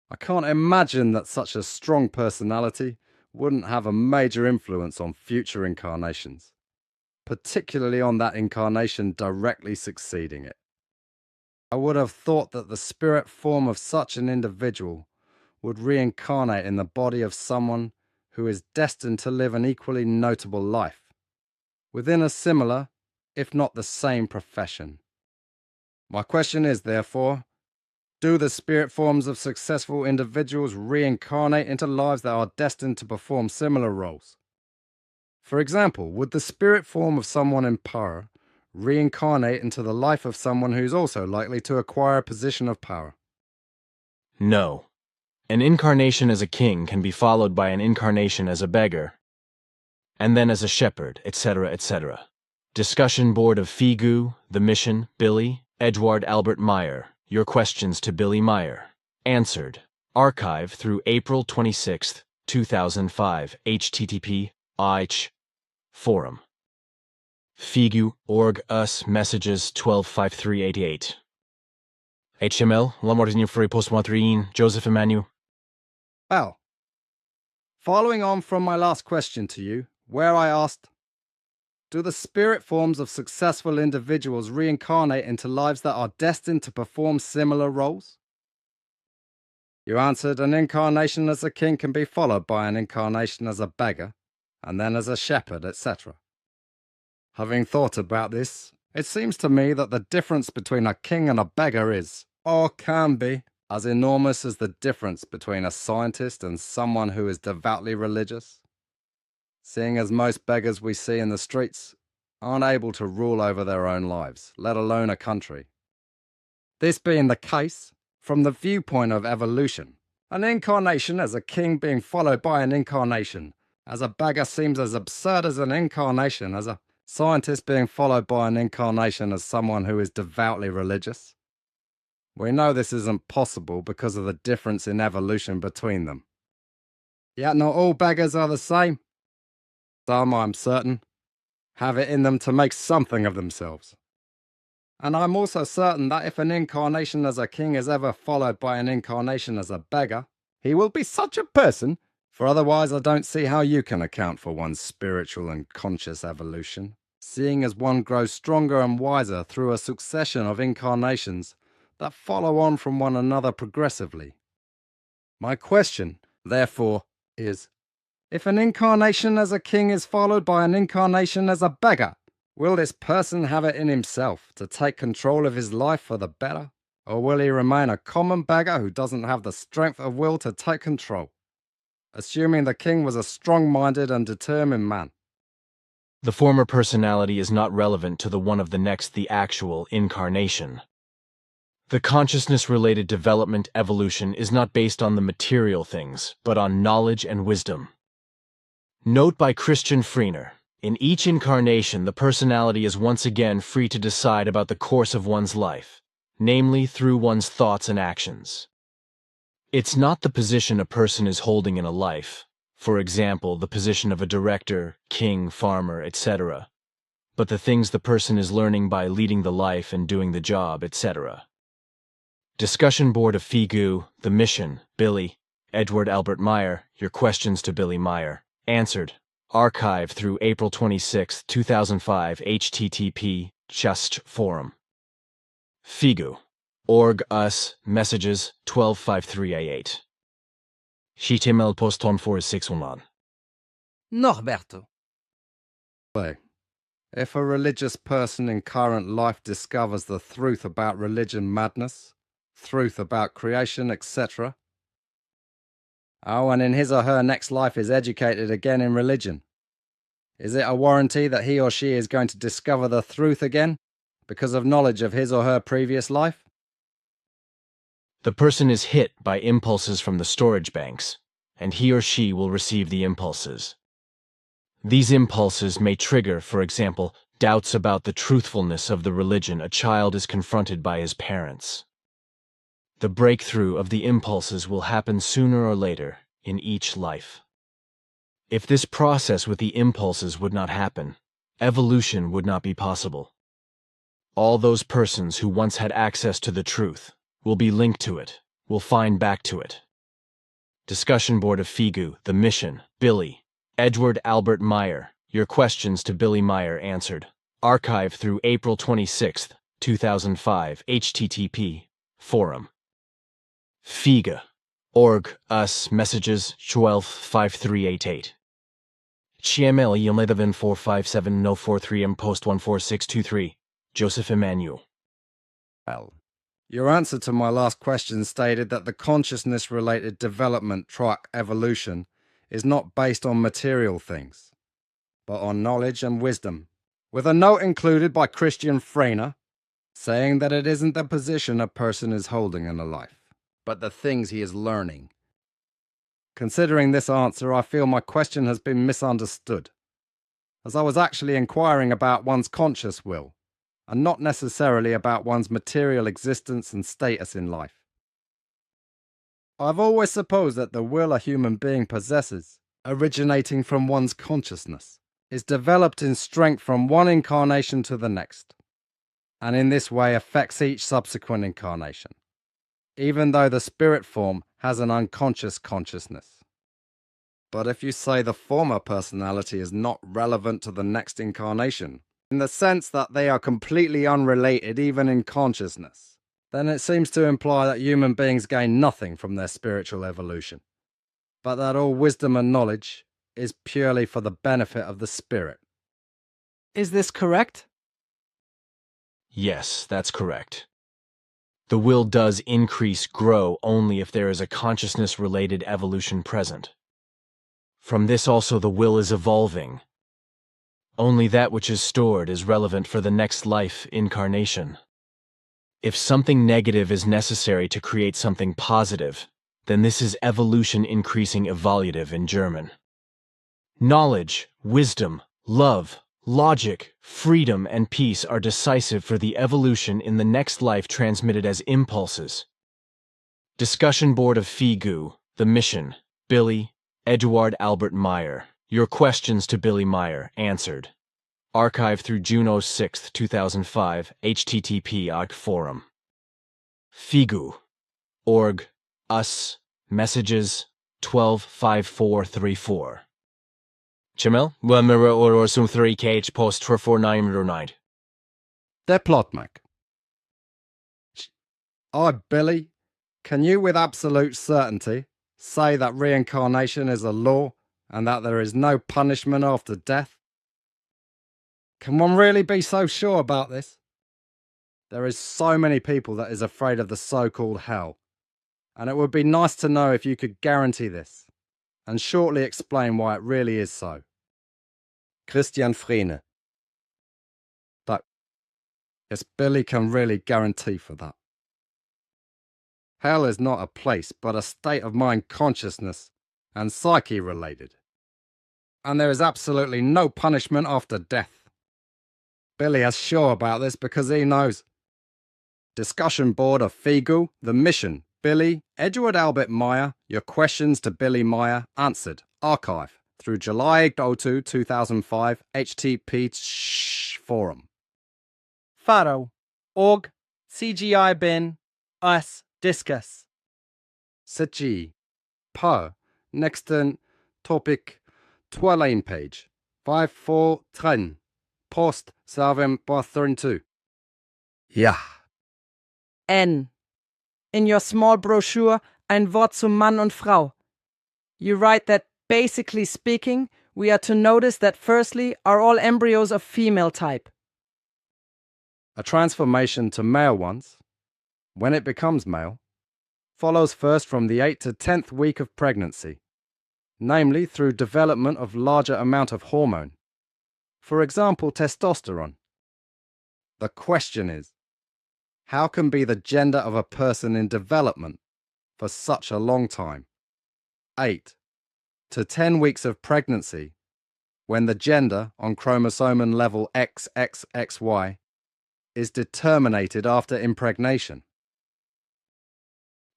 Speaker 6: I can't imagine that such a strong personality wouldn't have a major influence on future incarnations, particularly on that incarnation directly succeeding it. I would have thought that the spirit form of such an individual would reincarnate in the body of someone who is destined to live an equally notable life, within a similar, if not the same profession. My question is, therefore, Do the spirit forms of successful individuals reincarnate into lives that are destined to perform similar roles? For example, would the spirit form of someone in power reincarnate into the life of someone who's also likely to acquire a position of power?
Speaker 4: No. An incarnation as a king can be followed by an incarnation as a beggar, and then as a shepherd, etc., etc. Discussion board of Figu, The Mission, Billy, Edward Albert Meier. Your questions to Billy Meier. Answered. Archive through April 26, 2005. http ich forum. Figu org us messages 125388. HML Lamortinho Free Post Montrein Joseph Emmanuel.
Speaker 6: Well, following on from my last question to you, where I asked, do the spirit forms of successful individuals reincarnate into lives that are destined to perform similar roles? You answered, an incarnation as a king can be followed by an incarnation as a beggar, and then as a shepherd, etc. Having thought about this, it seems to me that the difference between a king and a beggar is, or can be, as enormous as the difference between a scientist and someone who is devoutly religious. Seeing as most beggars we see in the streets aren't able to rule over their own lives, let alone a country. This being the case, from the viewpoint of evolution, an incarnation as a king being followed by an incarnation as a beggar seems as absurd as an incarnation as a scientist being followed by an incarnation as someone who is devoutly religious. We know this isn't possible because of the difference in evolution between them. Yet not all beggars are the same. Some, I'm certain, have it in them to make something of themselves. And I'm also certain that if an incarnation as a king is ever followed by an incarnation as a beggar, he will be such a person, for otherwise I don't see how you can account for one's spiritual and conscious evolution, seeing as one grows stronger and wiser through a succession of incarnations that follow on from one another progressively. My question, therefore, is, if an incarnation as a king is followed by an incarnation as a beggar, will this person have it in himself to take control of his life for the better? Or will he remain a common beggar who doesn't have the strength of will to take control? Assuming the king was a strong-minded and determined man.
Speaker 4: The former personality is not relevant to the one of the next, the actual incarnation. The consciousness-related development evolution is not based on the material things, but on knowledge and wisdom. Note by Christian Freener, in each incarnation the personality is once again free to decide about the course of one's life, namely through one's thoughts and actions. It's not the position a person is holding in a life, for example, the position of a director, king, farmer, etc., but the things the person is learning by leading the life and doing the job, etc. Discussion board of Figu, The Mission, Billy, Edward Albert Meier. Your questions to Billy Meier. Answered. Archive through April 26, 2005. http just forum. Figu. Org us messages 125388. HTML poston 4611.
Speaker 7: Norberto.
Speaker 6: If a religious person in current life discovers the truth about religion madness, truth about creation, etc., and in his or her next life is educated again in religion, is it a warranty that he or she is going to discover the truth again because of knowledge of his or her previous life?
Speaker 4: The person is hit by impulses from the storage banks, and he or she will receive the impulses. These impulses may trigger, for example, doubts about the truthfulness of the religion a child is confronted by his parents. The breakthrough of the impulses will happen sooner or later in each life. If this process with the impulses would not happen, evolution would not be possible. All those persons who once had access to the truth will be linked to it, will find back to it. Discussion board of Figu, The Mission, Billy, Edward Albert Meier. Your questions to Billy Meier answered. Archive through April 26, 2005. http forum. Figa. Org us messages 125388. HTML Yelnedavin 457043 and post 14623. Joseph Emmanuel.
Speaker 6: Well, Your answer to my last question stated that the consciousness-related development track evolution is not based on material things, but on knowledge and wisdom, with a note included by Christian Freiner saying that it isn't the position a person is holding in a life, but the things he is learning. Considering this answer, I feel my question has been misunderstood, as I was actually inquiring about one's conscious will, and not necessarily about one's material existence and status in life. I've always supposed that the will a human being possesses, originating from one's consciousness, is developed in strength from one incarnation to the next, and in this way affects each subsequent incarnation, even though the spirit form has an unconscious consciousness. But if you say the former personality is not relevant to the next incarnation, in the sense that they are completely unrelated even in consciousness, then it seems to imply that human beings gain nothing from their spiritual evolution, but that all wisdom and knowledge is purely for the benefit of the spirit.
Speaker 7: Is this correct?
Speaker 4: Yes, that's correct. The will does grow only if there is a consciousness-related evolution present. From this also the will is evolving. Only that which is stored is relevant for the next life incarnation. If something negative is necessary to create something positive, then this is evolution increasing evolutive in German. Knowledge, wisdom, love, logic, freedom, and peace are decisive for the evolution in the next life transmitted as impulses. Discussion Board of FIGU, The Mission, Billy, Eduard Albert Meier. Your questions to Billy Meier, answered. Archive through June 6, 2005, http:// forum. FIGU. Org. Us. Messages. 125434. Chimel, Wemera or Sum 3KH post 44909.
Speaker 6: Der Plotmak. Billy, can you with absolute certainty say that reincarnation is a law and that there is no punishment after death? Can one really be so sure about this? There is so many people that is afraid of the so-called hell, and it would be nice to know if you could guarantee this, and shortly explain why it really is so. Christian Freiner. Yes, Billy can really guarantee for that. Hell is not a place, but a state of mind consciousness and psyche related. And there is absolutely no punishment after death. Billy is sure about this because he knows. Discussion Board of FIGU, The Mission, Billy, Eduard Albert Meier, your questions to Billy Meier, answered. Archive, through July 02, 2005, http:// forum.
Speaker 7: Faro. Org. CGI bin. Us. Discuss.
Speaker 6: Sagi. Per. Nächsten topic. Tourlane page. 543. Post 732. Ja.
Speaker 7: N. In your small brochure, ein Wort zu Mann und Frau. You write that, basically speaking, we are to notice that firstly are all embryos of female type.
Speaker 6: A transformation to male ones, when it becomes male, follows first from the 8th to 10th week of pregnancy, namely through development of larger amount of hormone, for example testosterone. The question is, how can be the gender of a person in development for such a long time, 8 to 10 weeks of pregnancy, when the gender on chromosome level XXXY is determinated after impregnation?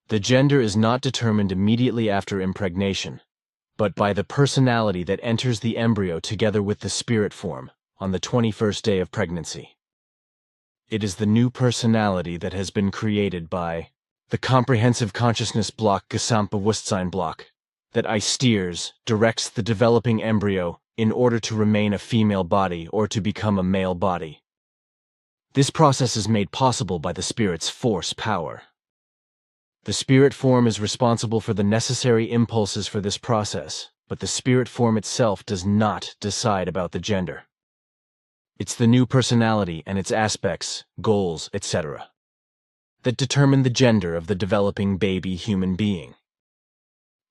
Speaker 4: The gender is not determined immediately after impregnation, but by the personality that enters the embryo together with the spirit form on the 21st day of pregnancy. It is the new personality that has been created by the comprehensive consciousness block Gesamtbewusstsein block that directs the developing embryo in order to remain a female body or to become a male body. This process is made possible by the spirit's force power. The spirit form is responsible for the necessary impulses for this process, but the spirit form itself does not decide about the gender. It's the new personality and its aspects, goals, etc. that determine the gender of the developing baby human being.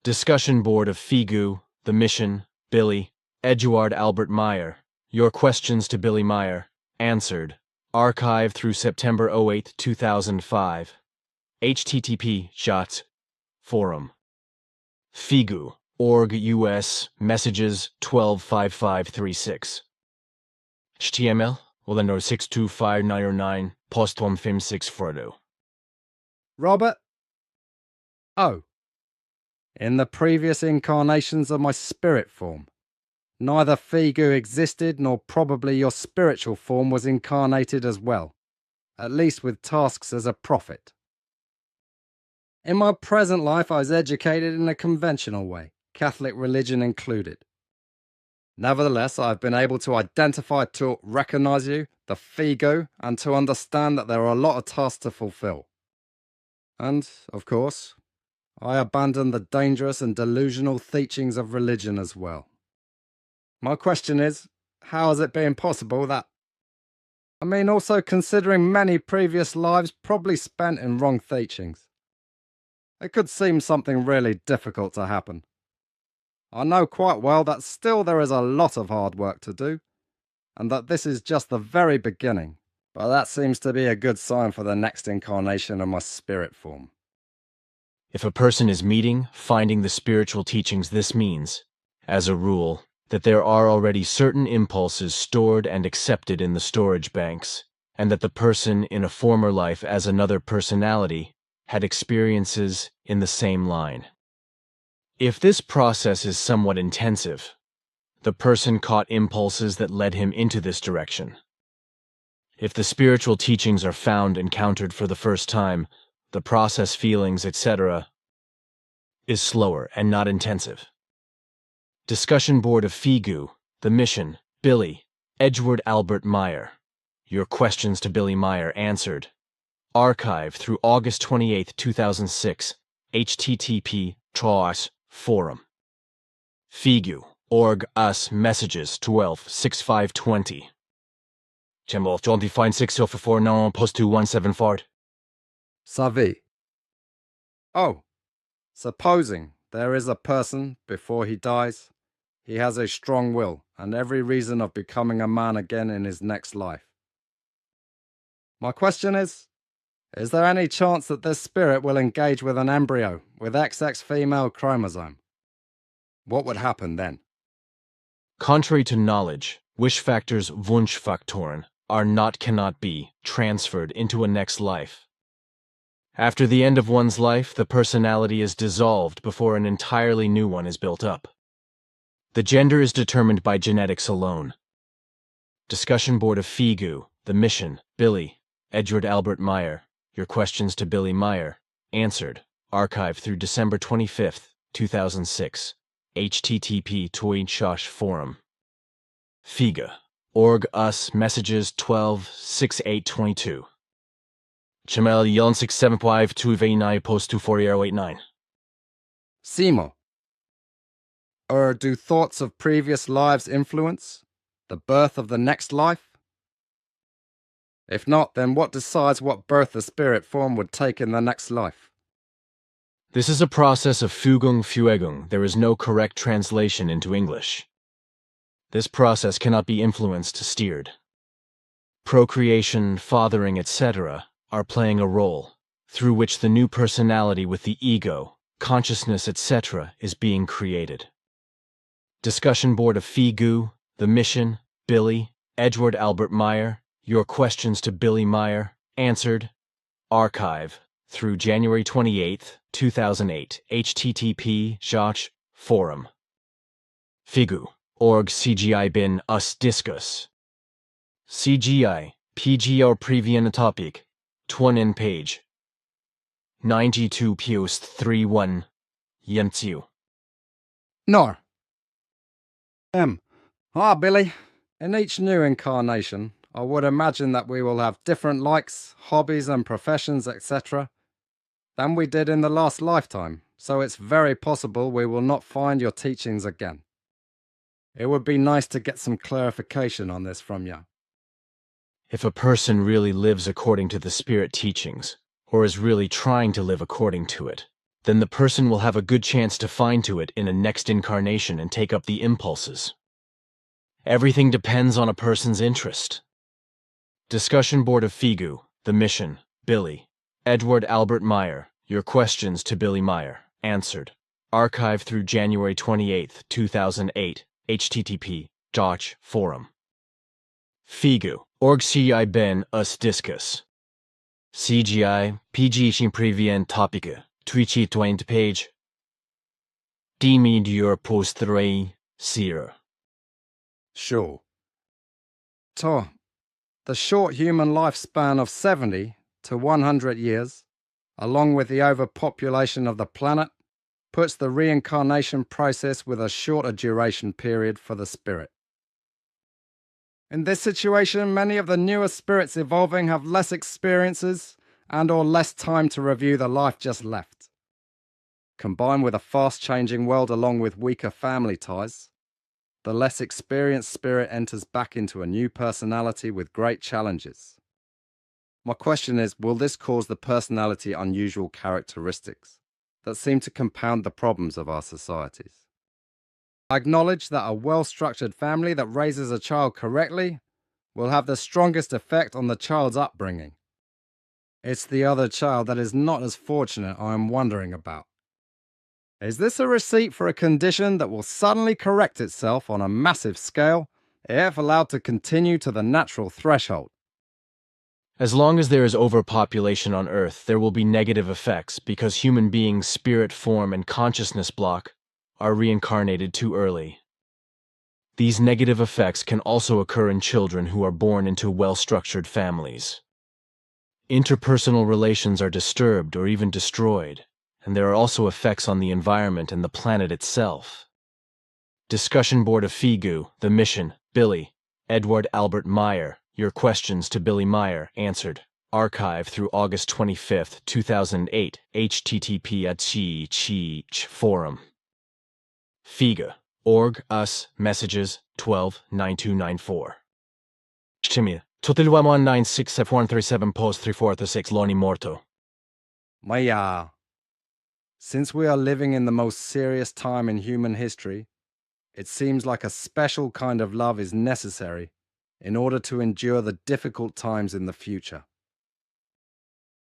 Speaker 4: Discussion board of Figu, The Mission, Billy, Eduard Albert Meier. Your questions to Billy Meier. Answered. Archive through September 08, 2005. http shots forum. Figu, org US, messages 125536. HTML, Orlando 625909, postum 56 Frodo.
Speaker 6: Robert? Oh. In the previous incarnations of my spirit form, neither Figu existed nor probably your spiritual form was incarnated as well, at least with tasks as a prophet. In my present life, I was educated in a conventional way, Catholic religion included. Nevertheless, I have been able to identify, to recognize you, the Figu, and to understand that there are a lot of tasks to fulfill. And, of course, I abandoned the dangerous and delusional teachings of religion as well. My question is, how has it been possible that... also considering many previous lives probably spent in wrong teachings. It could seem something really difficult to happen. I know quite well that still there is a lot of hard work to do, and that this is just the very beginning, but that seems to be a good sign for the next incarnation of my spirit form.
Speaker 4: If a person is meeting, finding the spiritual teachings, this means, as a rule, that there are already certain impulses stored and accepted in the storage banks, and that the person in a former life as another personality had experiences in the same line. If this process is somewhat intensive, the person caught impulses that led him into this direction. If the spiritual teachings are found encountered for the first time, the process, feelings, etc., is slower and not intensive. Discussion board of Figu, The Mission, Billy, Edgeworth Albert Meier. Your questions to Billy Meier answered. Archive through August 28, 2006. http // forum. Figu, org us, messages 12-6520. Chemol 25 non post 217
Speaker 6: Savi. Oh, supposing there is a person, before he dies, he has a strong will and every reason of becoming a man again in his next life. My question is there any chance that this spirit will engage with an embryo with XX female chromosome? What would happen then?
Speaker 4: Contrary to knowledge, wish factors Wunschfaktoren are not, cannot be, transferred into a next life. After the end of one's life, the personality is dissolved before an entirely new one is built up. The gender is determined by genetics alone. Discussion board of Figu, The Mission, Billy, Edgeworth Albert Meier. Your questions to Billy Meier. Answered. Archive through December 25, 2006. http // forum. Figa. Org us, messages 12-6822. Chemel 167.229 post 24089.
Speaker 6: Simo. Do thoughts of previous lives influence the birth of the next life? If not, then what decides what birth the spirit form would take in the next life?
Speaker 4: This is a process of Fügung. There is no correct translation into English. This process cannot be influenced, steered. Procreation, fathering, etc. are playing a role, through which the new personality with the ego, consciousness, etc. is being created. Discussion board of Figu, The Mission, Billy, Edgeworth Albert Meier. Your questions to Billy Meier. Answered. Archive through January 28, 2008. http // forum. Figu. Org CGI bin us discuss. CGI, PGR previan topic, 20 page. 92 post 31. Yentiu.
Speaker 6: Nor. Billy. In each new incarnation, I would imagine that we will have different likes, hobbies and professions, etc. than we did in the last lifetime, so it's very possible we will not find your teachings again. It would be nice to get some clarification on this from you.
Speaker 4: If a person really lives according to the spirit teachings, or is really trying to live according to it, then the person will have a good chance to find to it in a next incarnation and take up the impulses. Everything depends on a person's interest. Discussion Board of Figu, The Mission, Billy, Edward Albert Meier, your questions to Billy Meier, answered. Archived through January 28, 2008, http forum. Figu, org CI ben us discus. CGI, PG previen topica, Twitchy 20 page. Dimi dur post 3, seer.
Speaker 6: Sure. To, the short human lifespan of 70 to 100 years, along with the overpopulation of the planet, puts the reincarnation process with a shorter duration period for the spirit. In this situation, many of the newer spirits evolving have less experiences and or less time to review the life just left. Combined with a fast-changing world along with weaker family ties, the less experienced spirit enters back into a new personality with great challenges. My question is, will this cause the personality unusual characteristics that seem to compound the problems of our societies? I acknowledge that a well-structured family that raises a child correctly will have the strongest effect on the child's upbringing. It's the other child that is not as fortunate I am wondering about. Is this a receipt for a condition that will suddenly correct itself on a massive scale if allowed to continue to the natural threshold?
Speaker 4: As long as there is overpopulation on Earth, there will be negative effects because human beings' spirit form and consciousness block are reincarnated too early. These negative effects can also occur in children who are born into well-structured families. Interpersonal relations are disturbed or even destroyed, and there are also effects on the environment and the planet itself. Discussion Board of Figu, The Mission, Billy, Edward Albert Meier, your questions to Billy Meier, answered. Archive through August 25, 2008, http forum. Figa, org, us, messages, 12-9294. Chimia, totilwa 196F137 post 346 Loni Morto.
Speaker 6: Meier, since we are living in the most serious time in human history, it seems like a special kind of love is necessary in order to endure the difficult times in the future.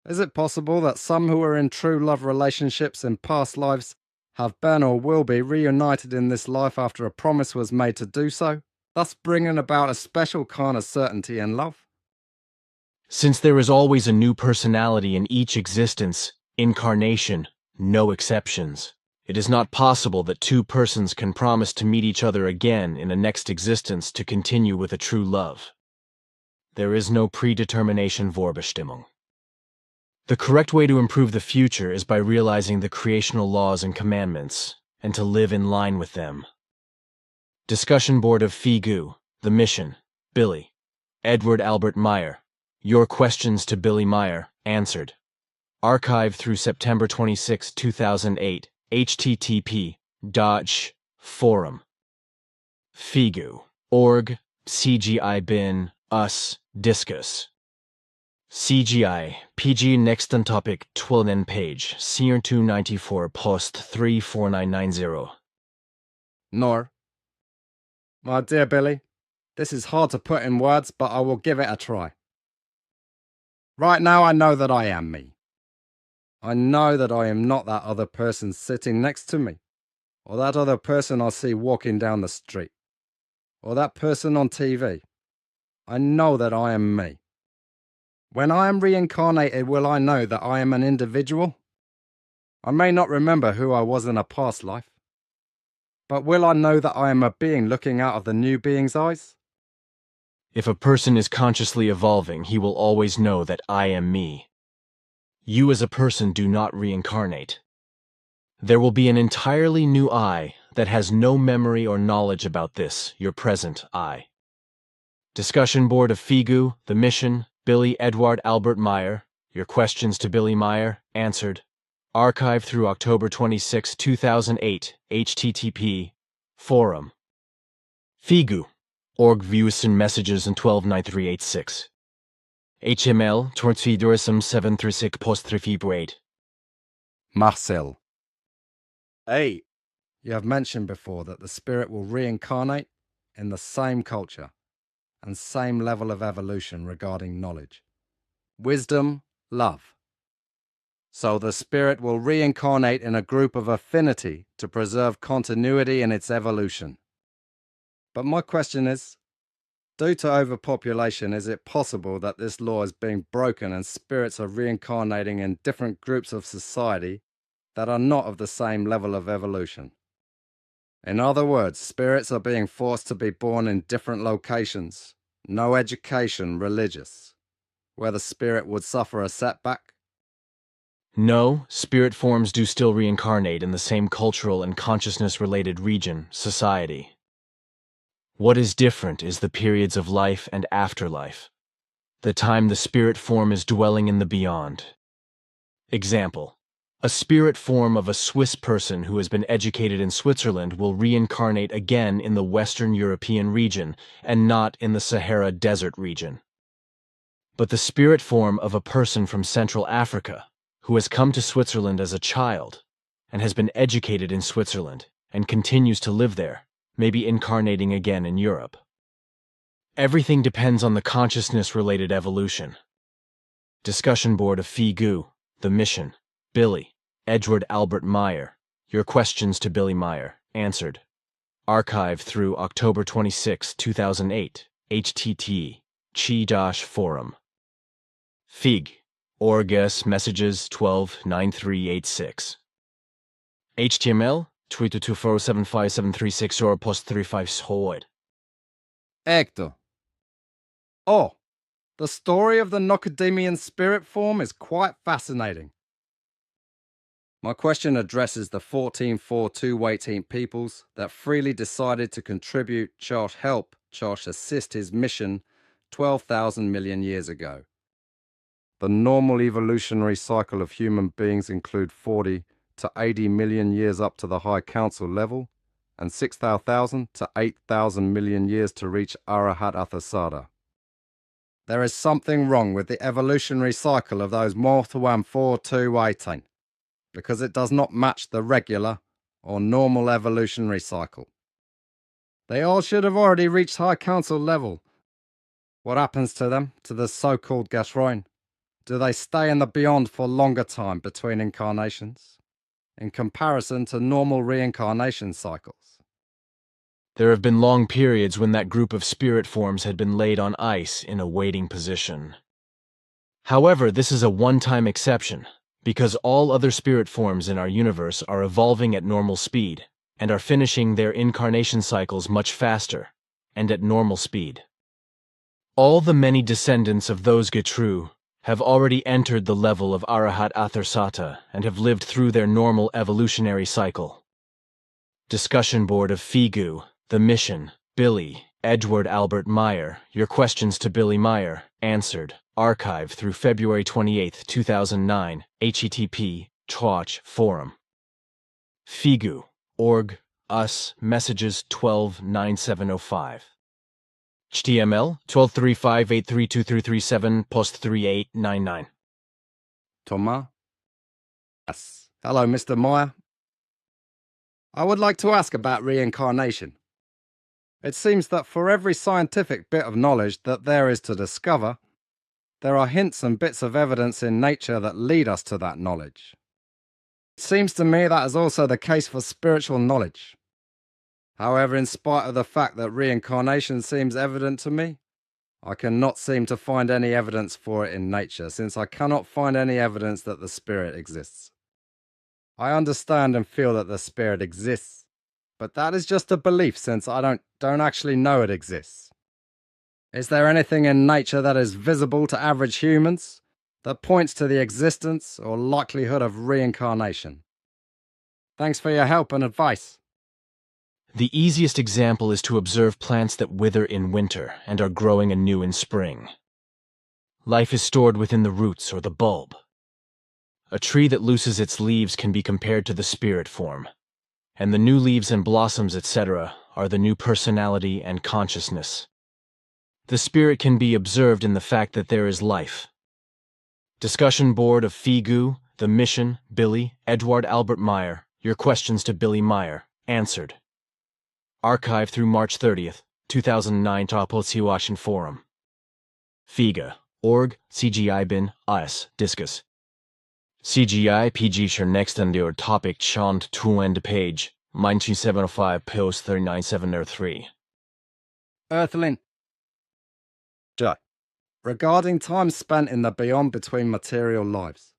Speaker 6: Is it possible that some who are in true love relationships in past lives have been or will be reunited in this life after a promise was made to do so, thus bringing about a special kind of certainty in love?
Speaker 4: Since there is always a new personality in each existence, incarnation, no exceptions, it is not possible that two persons can promise to meet each other again in a next existence to continue with a true love. There is no predetermination Vorbestimmung. The correct way to improve the future is by realizing the creational laws and commandments, and to live in line with them. Discussion Board of Figu, The Mission, Billy, Edward Albert Meier, your questions to Billy Meier, answered. Archived through September 26, 2008, http forum. Figu, org, CGI bin, us, discus. CGI, PG next on topic 12 page, Seer 294 post 34990.
Speaker 6: Nor. My dear Billy, this is hard to put in words, but I will give it a try. Right now I know that I am me. I know that I am not that other person sitting next to me, or that other person I see walking down the street, or that person on TV. I know that I am me. When I am reincarnated, will I know that I am an individual? I may not remember who I was in a past life, but will I know that I am a being looking out of the new being's eyes?
Speaker 4: If a person is consciously evolving, he will always know that I am me. You as a person do not reincarnate. There will be an entirely new I that has no memory or knowledge about this, your present I. Discussion Board of Figu, The Mission, Billy Edward Albert Meier, your questions to Billy Meier, answered. Archived through October 26, 2008, http forum. Figu, org views and messages in 129386. HML 24/736 post
Speaker 6: Marcel. 8. You have mentioned before that the spirit will reincarnate in the same culture and same level of evolution regarding knowledge. Wisdom, love. So the spirit will reincarnate in a group of affinity to preserve continuity in its evolution. But my question is, due to overpopulation, is it possible that this law is being broken and spirits are reincarnating in different groups of society that are not of the same level of evolution? In other words, spirits are being forced to be born in different locations, no education, religious, where the spirit would suffer a setback?
Speaker 4: No, spirit forms do still reincarnate in the same cultural and consciousness-related region, society. What is different is the periods of life and afterlife, the time the spirit form is dwelling in the beyond. Example: a spirit form of a Swiss person who has been educated in Switzerland will reincarnate again in the Western European region and not in the Sahara Desert region. But the spirit form of a person from Central Africa who has come to Switzerland as a child and has been educated in Switzerland and continues to live there may be incarnating again in Europe. Everything depends on the consciousness-related evolution. Discussion board of FIGU, The Mission, Billy, Edward Albert Meier. Your questions to Billy Meier, answered. Archive through October 26, 2008, HTT, Chi-Forum. FIG, Orgus Messages 129386. HTML 22475736 or post 35
Speaker 6: Hector. Oh, the story of the Nocademian spirit form is quite fascinating. My question addresses the 144218 peoples that freely decided to contribute help assist his mission 12,000 million years ago. The normal evolutionary cycle of human beings include 40 to 80 million years up to the High Council level, and 6,000 to 8,000 million years to reach Arahat Athasada. There is something wrong with the evolutionary cycle of those Mortuam 4218, because it does not match the regular or normal evolutionary cycle. They all should have already reached High Council level. What happens to them, to the so-called Gasroin? Do they stay in the beyond for longer time between incarnations, in comparison to normal reincarnation cycles?
Speaker 4: There have been long periods when that group of spirit forms had been laid on ice in a waiting position. However, this is a one-time exception, because all other spirit forms in our universe are evolving at normal speed, and are finishing their incarnation cycles much faster, and at normal speed. All the many descendants of those Getru have already entered the level of Arahat Atharsata and have lived through their normal evolutionary cycle. Discussion board of FIGU, The Mission, Billy, Edward Albert Meier. Your questions to Billy Meier, answered. Archive through February 28, 2009, HTTP, Twatch Forum. FIGU, org, us, messages 129705. HTML 1235832337 post 3899.
Speaker 6: Thomas? Yes. Hello, Mr. Meier. I would like to ask about reincarnation. It seems that for every scientific bit of knowledge that there is to discover, there are hints and bits of evidence in nature that lead us to that knowledge. It seems to me that is also the case for spiritual knowledge. However, in spite of the fact that reincarnation seems evident to me, I cannot seem to find any evidence for it in nature, since I cannot find any evidence that the spirit exists. I understand and feel that the spirit exists, but that is just a belief, since I don't actually know it exists. Is there anything in nature that is visible to average humans that points to the existence or likelihood of reincarnation? Thanks for your help and advice.
Speaker 4: The easiest example is to observe plants that wither in winter and are growing anew in spring. Life is stored within the roots or the bulb. A tree that loses its leaves can be compared to the spirit form, and the new leaves and blossoms, etc., are the new personality and consciousness. The spirit can be observed in the fact that there is life. Discussion board of Figu, The Mission, Billy, Edward Albert Meier. Your questions to Billy Meier. Answered. Archive through March 30th, 2009 Topolsiwashin Forum. Figa. Org, CGI bin, AS, Discus. CGI PG share next on your topic chant to end page, 1975 post 39703.
Speaker 6: Earthling. J. Regarding time spent in the beyond between material lives.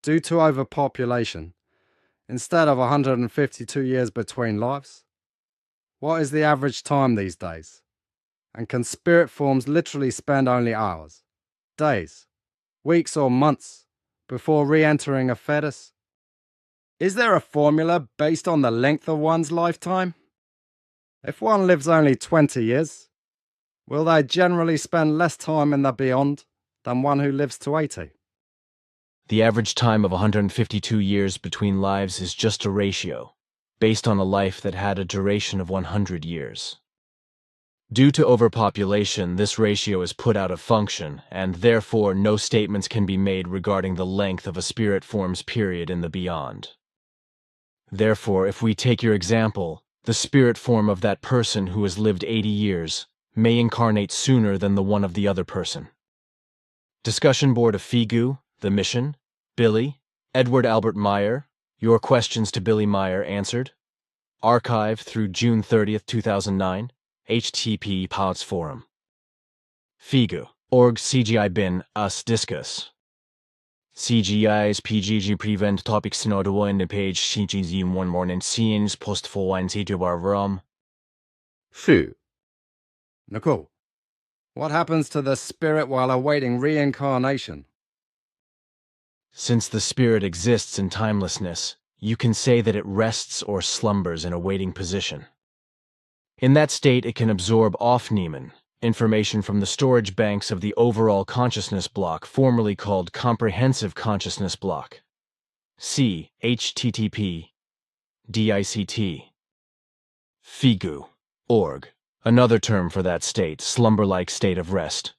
Speaker 6: Due to overpopulation, instead of 152 years between lives, what is the average time these days? And can spirit forms literally spend only hours, days, weeks or months before re-entering a fetus? Is there a formula based on the length of one's lifetime? If one lives only 20 years, will they generally spend less time in the beyond than one who lives to 80?
Speaker 4: The average time of 152 years between lives is just a ratio, based on a life that had a duration of 100 years. Due to overpopulation, this ratio is put out of function, and therefore no statements can be made regarding the length of a spirit form's period in the beyond. Therefore, if we take your example, the spirit form of that person who has lived 80 years may incarnate sooner than the one of the other person. Discussion board of Figu, The Mission, Billy, Edward Albert Meier. Your questions to Billy Meier answered. Archive through June 30th, 2009. HTTP Pods Forum. Figu. Org CGI bin, AS Discus. CGI's PGG prevent topics not in the page CGZ 1 morning scenes post for 1 CGR ROM.
Speaker 6: Phew. Nicole, what happens to the spirit while awaiting reincarnation?
Speaker 4: Since the spirit exists in timelessness, you can say that it rests or slumbers in a waiting position. In that state, it can absorb off-Niemann, information from the storage banks of the overall consciousness block, formerly called comprehensive consciousness block. See HTTP DICT. Figu. Org. Another term for that state, slumber-like state of rest.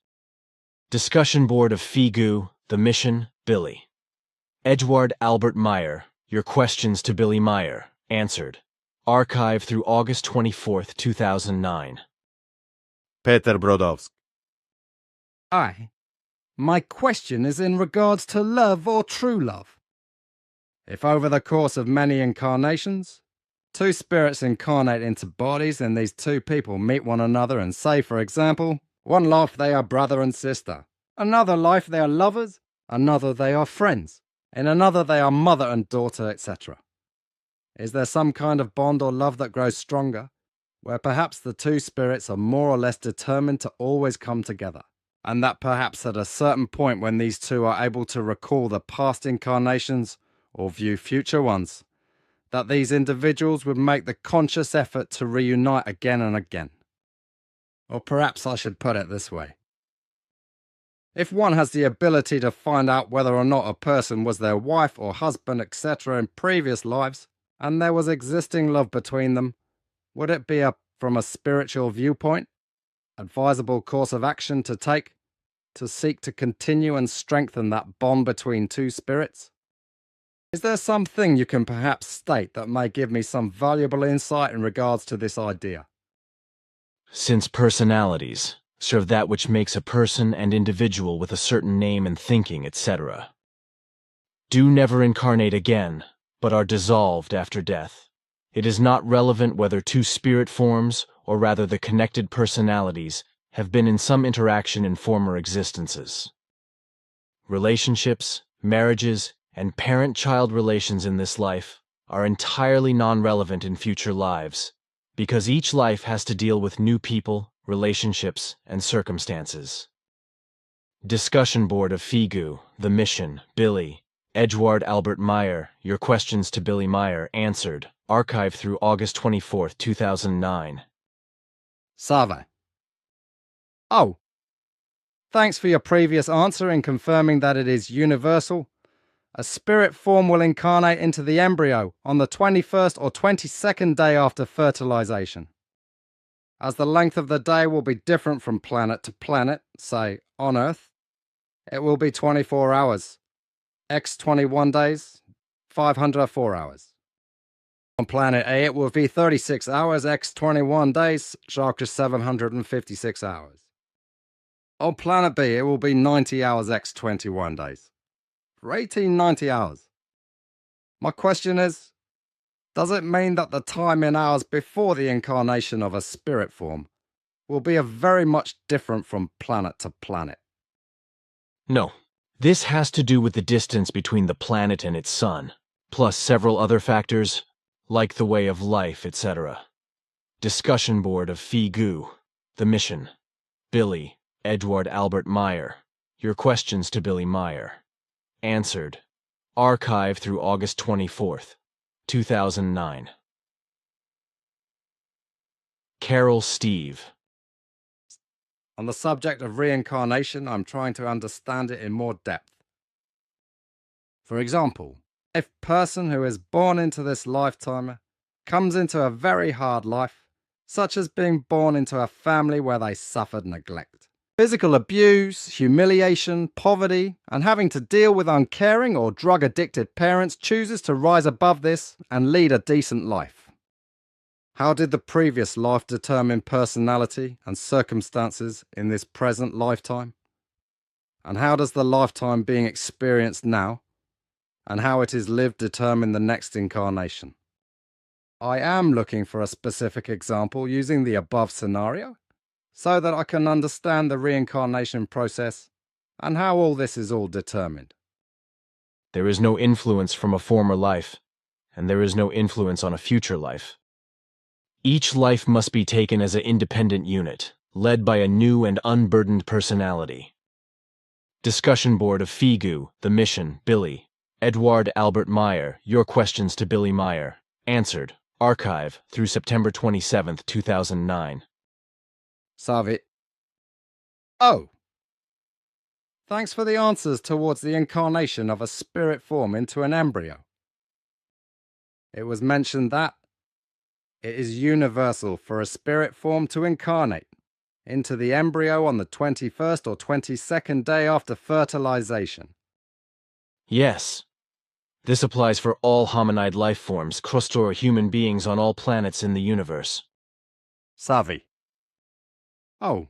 Speaker 4: Discussion board of Figu, The Mission, Billy. Edward Albert Meier. Your questions to Billy Meier. Answered. Archive through August 24th, 2009.
Speaker 5: Peter Brodowski.
Speaker 6: My question is in regards to love or true love. If over the course of many incarnations, two spirits incarnate into bodies and these two people meet one another and say, for example, one life they are brother and sister, another life they are lovers, another they are friends, in another they are mother and daughter, etc. Is there some kind of bond or love that grows stronger, where perhaps the two spirits are more or less determined to always come together, and that perhaps at a certain point when these two are able to recall the past incarnations or view future ones, that these individuals would make the conscious effort to reunite again and again? Or perhaps I should put it this way. If one has the ability to find out whether or not a person was their wife or husband, etc. in previous lives, and there was existing love between them, would it be from a spiritual viewpoint, advisable course of action to take to seek to continue and strengthen that bond between two spirits? Is there something you can perhaps state that may give me some valuable insight in regards to this idea?
Speaker 4: Since personalities serve that which makes a person and individual with a certain name and thinking, etc., do never incarnate again, but are dissolved after death. It is not relevant whether two spirit forms, or rather the connected personalities, have been in some interaction in former existences. Relationships, marriages, and parent-child relations in this life are entirely non-relevant in future lives, because each life has to deal with new people, relationships, and circumstances. Discussion board of Figu, The Mission, Billy, Edward Albert Meier. Your questions to Billy Meier answered. Archive through August 24th, 2009.
Speaker 6: Save. Oh. Thanks for your previous answer in confirming that it is universal. A spirit form will incarnate into the embryo on the 21st or 22nd day after fertilization. As the length of the day will be different from planet to planet, say on Earth, it will be 24 hours, x 21 days, 504 hours. On planet A, it will be 36 hours, x 21 days, shark 756 hours. On planet B, it will be 90 hours, x 21 days. For 1890 hours. My question is, does it mean that the time in hours before the incarnation of a spirit form will be very much different from planet to planet?
Speaker 4: No. This has to do with the distance between the planet and its sun, plus several other factors, like the way of life, etc. Discussion board of Phi Gu, the mission, Billy, Edward Albert Meier. Your questions to Billy Meier. Answered. Archive through August 24th, 2009. Carol Steve.
Speaker 6: On the subject of reincarnation, I'm trying to understand it in more depth. For example, if a person who is born into this lifetime comes into a very hard life, such as being born into a family where they suffered neglect, physical abuse, humiliation, poverty, and having to deal with uncaring or drug-addicted parents, chooses to rise above this and lead a decent life. How did the previous life determine personality and circumstances in this present lifetime? And how does the lifetime being experienced now and how it is lived determine the next incarnation? I am looking for a specific example using the above scenario so that I can understand the reincarnation process and how all this is all determined.
Speaker 4: There is no influence from a former life, and there is no influence on a future life. Each life must be taken as an independent unit, led by a new and unburdened personality. Discussion board of Phi Gu, the mission, Billy, Edward Albert Meier. Your questions to Billy Meier. Answered. Archive through September 27th, 2009.
Speaker 6: Savit. Oh! Thanks for the answers towards the incarnation of a spirit form into an embryo. It was mentioned that it is universal for a spirit form to incarnate into the embryo on the 21st or 22nd day after fertilization.
Speaker 4: Yes. This applies for all hominid life forms, crustor human beings on all planets in the universe.
Speaker 6: Savi. Oh.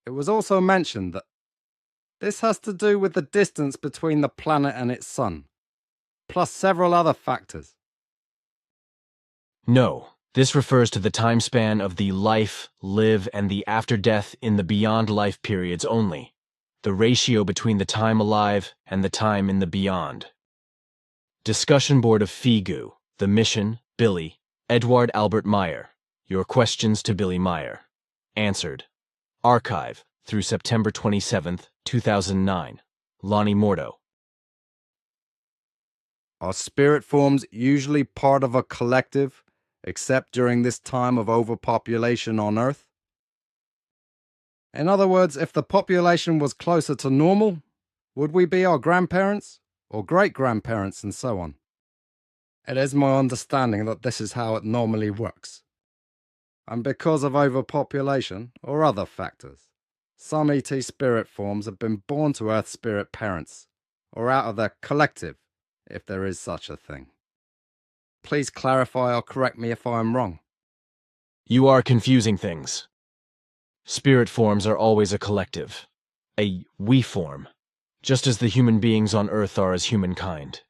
Speaker 6: It was also mentioned that this has to do with the distance between the planet and its sun, plus several other factors.
Speaker 4: No, this refers to the time span of the life, live, and the after death in the beyond life periods only, the ratio between the time alive and the time in the beyond. Discussion board of Phi Gu, the mission, Billy, Edward Albert Meier. Your questions to Billy Meier. Answered. Archive through September 27th, 2009. Lonnie Mordo.
Speaker 6: Are spirit forms usually part of a collective, except during this time of overpopulation on Earth? In other words, if the population was closer to normal, would we be our grandparents, or great-grandparents, and so on? It is my understanding that this is how it normally works. And because of overpopulation, or other factors, some ET spirit forms have been born to Earth spirit parents, or out of their collective, if there is such a thing. Please clarify or correct me if I am wrong.
Speaker 4: You are confusing things. Spirit forms are always a collective, a we form, just as the human beings on Earth are as humankind.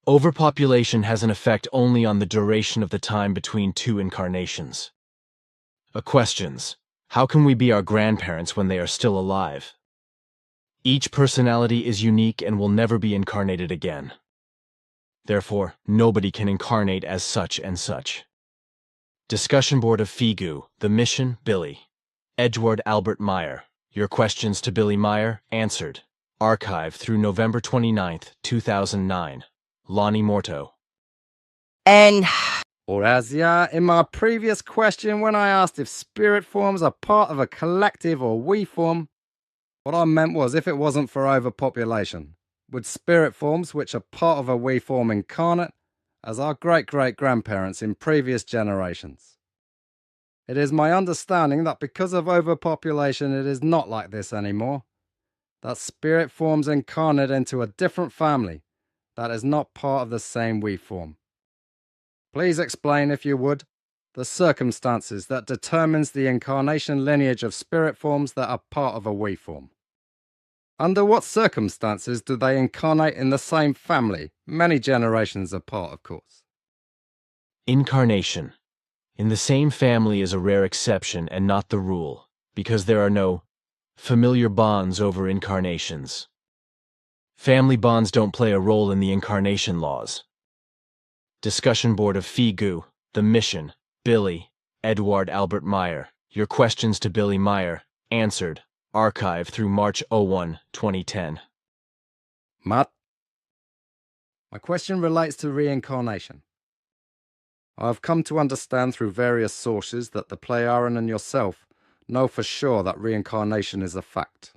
Speaker 4: Overpopulation has an effect only on the duration of the time between two incarnations. Questions. How can we be our grandparents when they are still alive? Each personality is unique and will never be incarnated again. Therefore, nobody can incarnate as such and such. Discussion board of Phi Gu, the mission, Billy. Edward Albert Meier. Your questions to Billy Meier. Answered. Archive through November 29th, 2009. Lonnie Morto.
Speaker 7: And
Speaker 6: Or as in my previous question when I asked if spirit forms are part of a collective or we form, what I meant was if it wasn't for overpopulation, would spirit forms which are part of a we form incarnate as our great-great-grandparents in previous generations? It is my understanding that because of overpopulation it is not like this anymore. That spirit forms incarnate into a different family that is not part of the same we form. Please explain, if you would, the circumstances that determines the incarnation lineage of spirit forms that are part of a we form. Under what circumstances do they incarnate in the same family, many generations apart, of course?
Speaker 4: Incarnation. In the same family is a rare exception and not the rule, because there are no familiar bonds over incarnations. Family bonds don't play a role in the incarnation laws. Discussion board of FIGU, The Mission, Billy, Edward Albert Meier. Your questions to Billy Meier, answered, archive through March 01, 2010.
Speaker 6: Matt? My question relates to reincarnation. I have come to understand through various sources that the Pleiaren and yourself know for sure that reincarnation is a fact.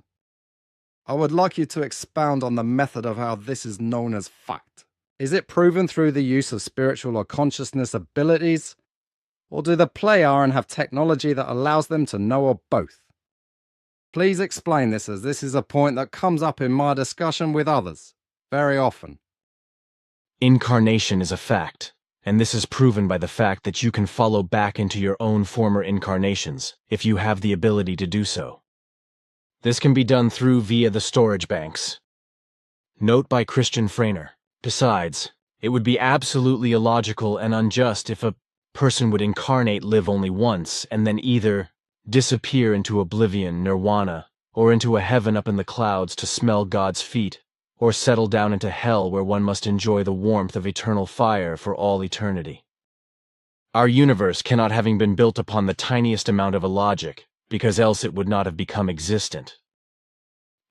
Speaker 6: I would like you to expound on the method of how this is known as fact. Is it proven through the use of spiritual or consciousness abilities? Or do the Pleiaren have technology that allows them to know or both? Please explain this, as this is a point that comes up in my discussion with others very often.
Speaker 4: Incarnation is a fact, and this is proven by the fact that you can follow back into your own former incarnations if you have the ability to do so. This can be done via the storage banks. Note by Christian Frainer. Besides, it would be absolutely illogical and unjust if a person would incarnate, live only once, and then either disappear into oblivion, nirvana, or into a heaven up in the clouds to smell God's feet, or settle down into hell where one must enjoy the warmth of eternal fire for all eternity. Our universe cannot having been built upon the tiniest amount of illogic, because else it would not have become existent.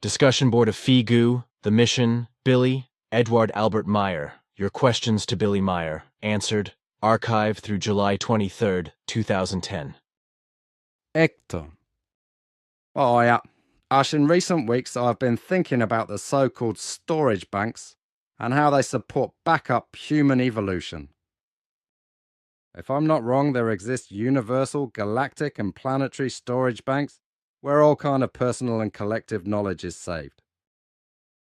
Speaker 4: Discussion board of FIGU, The Mission, Billy, Edward Albert Meier. Your questions to Billy Meier, answered, archive through July 23, 2010.
Speaker 6: Hector. Oh yeah, Ash, in recent weeks I've been thinking about the so-called storage banks and how they support backup human evolution. If I'm not wrong, there exist universal, galactic and planetary storage banks where all kind of personal and collective knowledge is saved.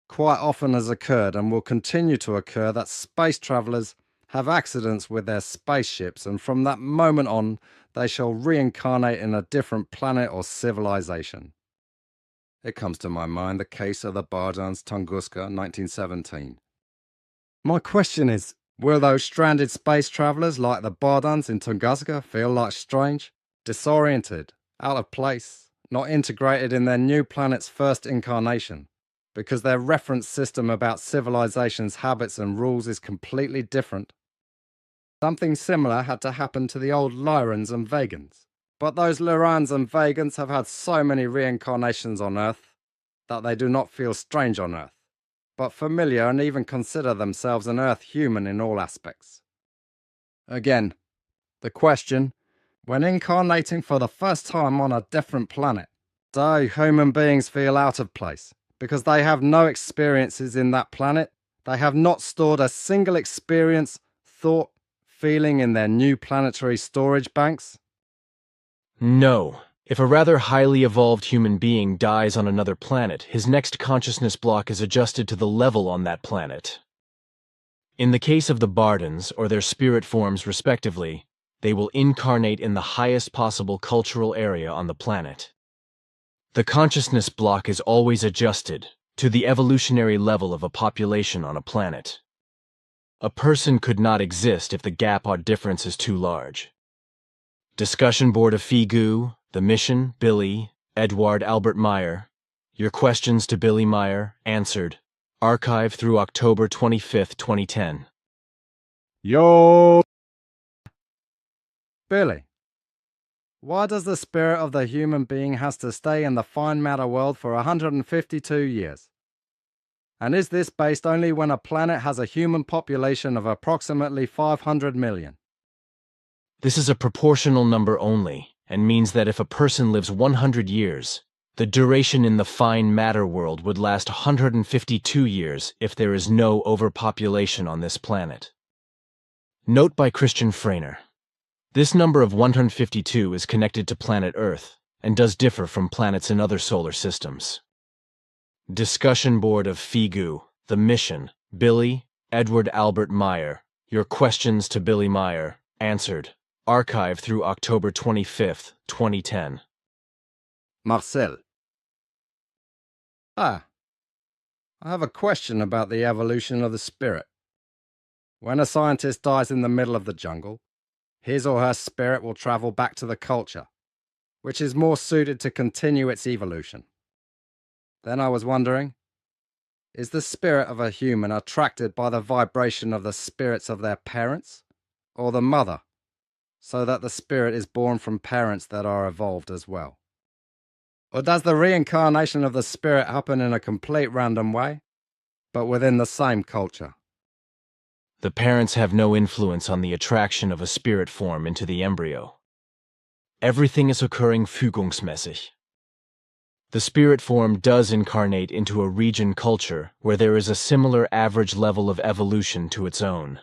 Speaker 6: Quite often has occurred and will continue to occur that space travelers have accidents with their spaceships, and from that moment on they shall reincarnate in a different planet or civilization. It comes to my mind the case of the Bardans Tunguska, 1917. My question is, will those stranded space travelers like the Bardans in Tunguska feel like strange, disoriented, out of place, not integrated in their new planet's first incarnation, because their reference system about civilization's habits and rules is completely different? Something similar had to happen to the old Lyrans and Vegans. But those Lyrans and Vegans have had so many reincarnations on Earth that they do not feel strange on Earth, but familiar, and even consider themselves an Earth human in all aspects. Again, the question, when incarnating for the first time on a different planet, do human beings feel out of place because they have no experiences in that planet? They have not stored a single experience, thought, feeling in their new planetary storage banks?
Speaker 4: No. If a rather highly evolved human being dies on another planet, his next consciousness block is adjusted to the level on that planet. In the case of the Bardans, or their spirit forms respectively, they will incarnate in the highest possible cultural area on the planet. The consciousness block is always adjusted to the evolutionary level of a population on a planet. A person could not exist if the gap or difference is too large. Discussion board of FIGU, The Mission, Billy, Edward Albert Meier. Your questions to Billy Meier, answered. Archive through October 25, 2010.
Speaker 6: Yo! Billy, why does the spirit of the human being has to stay in the fine matter world for 152 years? And is this based only when a planet has a human population of approximately 500 million?
Speaker 4: This is a proportional number only, and means that if a person lives 100 years, the duration in the fine matter world would last 152 years if there is no overpopulation on this planet. Note by Christian Frainer. This number of 152 is connected to planet Earth and does differ from planets in other solar systems. Discussion board of FIGU, the mission, Billy, Edward Albert Meier. Your questions to Billy Meier, answered. Archive through October 25, 2010.
Speaker 6: Marcel. I have a question about the evolution of the spirit. When a scientist dies in the middle of the jungle, his or her spirit will travel back to the culture, which is more suited to continue its evolution. Then I was wondering, is the spirit of a human attracted by the vibration of the spirits of their parents, or the mother, so that the spirit is born from parents that are evolved as well? Or does the reincarnation of the spirit happen in a complete random way, but within the same culture?
Speaker 4: The parents have no influence on the attraction of a spirit form into the embryo. Everything is occurring fügungsmäßig. The spirit form does incarnate into a region culture where there is a similar average level of evolution to its own.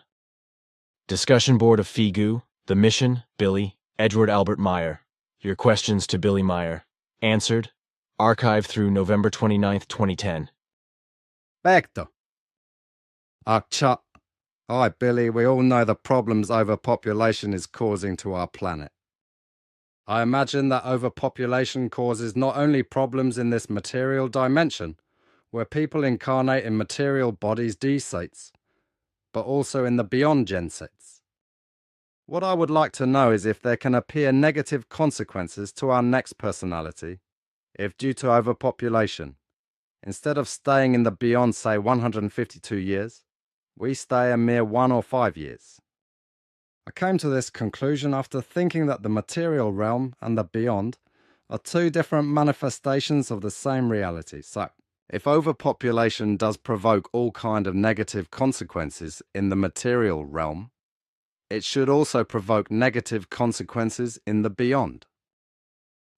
Speaker 4: Discussion board of FIGU, the mission, Billy, Edward Albert Meier. Your questions to Billy Meier, answered. Archive through November 29, 2010.
Speaker 6: Perfecto. Hi, Billy, we all know the problems overpopulation is causing to our planet. I imagine that overpopulation causes not only problems in this material dimension, where people incarnate in material bodies D-states, but also in the beyond gen-states. What I would like to know is if there can appear negative consequences to our next personality, if due to overpopulation, instead of staying in the beyond, say 152 years, we stay a mere 1 or 5 years. I came to this conclusion after thinking that the material realm and the beyond are two different manifestations of the same reality. So, if overpopulation does provoke all kind of negative consequences in the material realm, it should also provoke negative consequences in the beyond.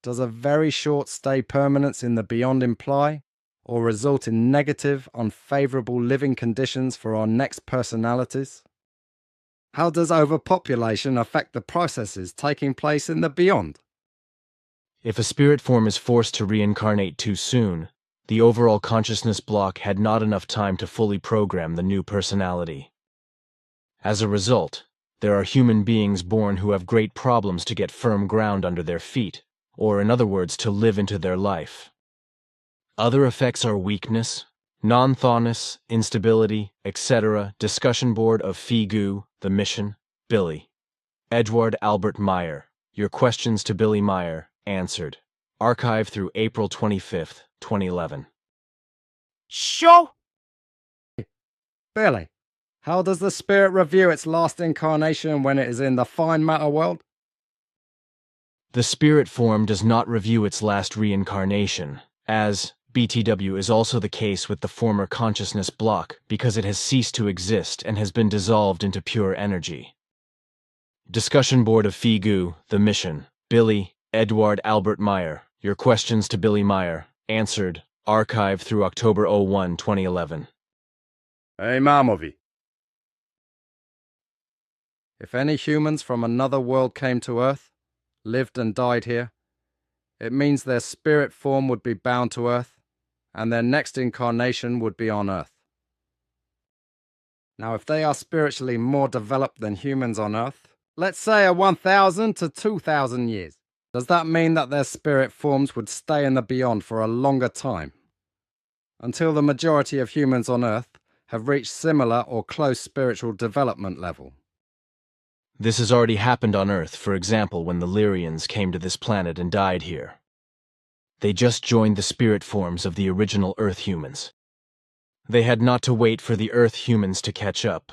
Speaker 6: Does a very short stay permanence in the beyond imply or result in negative, unfavorable living conditions for our next personalities? How does overpopulation affect the processes taking place in the beyond?
Speaker 4: If a spirit form is forced to reincarnate too soon, the overall consciousness block had not enough time to fully program the new personality. As a result, there are human beings born who have great problems to get firm ground under their feet, or in other words, to live into their life. Other effects are weakness, non-thawness, instability, etc. Discussion board of FIGU, the mission, Billy. Edward Albert Meier. Your questions to Billy Meier, answered. Archive through April 25, 2011.
Speaker 1: Show!
Speaker 6: Billy, how does the spirit review its last incarnation when it is in the fine matter world?
Speaker 4: The spirit form does not review its last reincarnation, as BTW is also the case with the former consciousness block because it has ceased to exist and has been dissolved into pure energy. Discussion board of FIGU, the mission, Billy, Edward Albert Meier. Your questions to Billy Meier, answered. Archive through October 01, 2011.
Speaker 6: Hey, Marmovi. If any humans from another world came to Earth, lived and died here, it means their spirit form would be bound to Earth, and their next incarnation would be on Earth. Now, if they are spiritually more developed than humans on Earth, let's say a 1,000 to 2,000 years, does that mean that their spirit forms would stay in the beyond for a longer time, until the majority of humans on Earth have reached similar or close spiritual development level?
Speaker 4: This has already happened on Earth, for example, when the Lyrians came to this planet and died here. They just joined the spirit forms of the original Earth humans. They had not to wait for the Earth humans to catch up.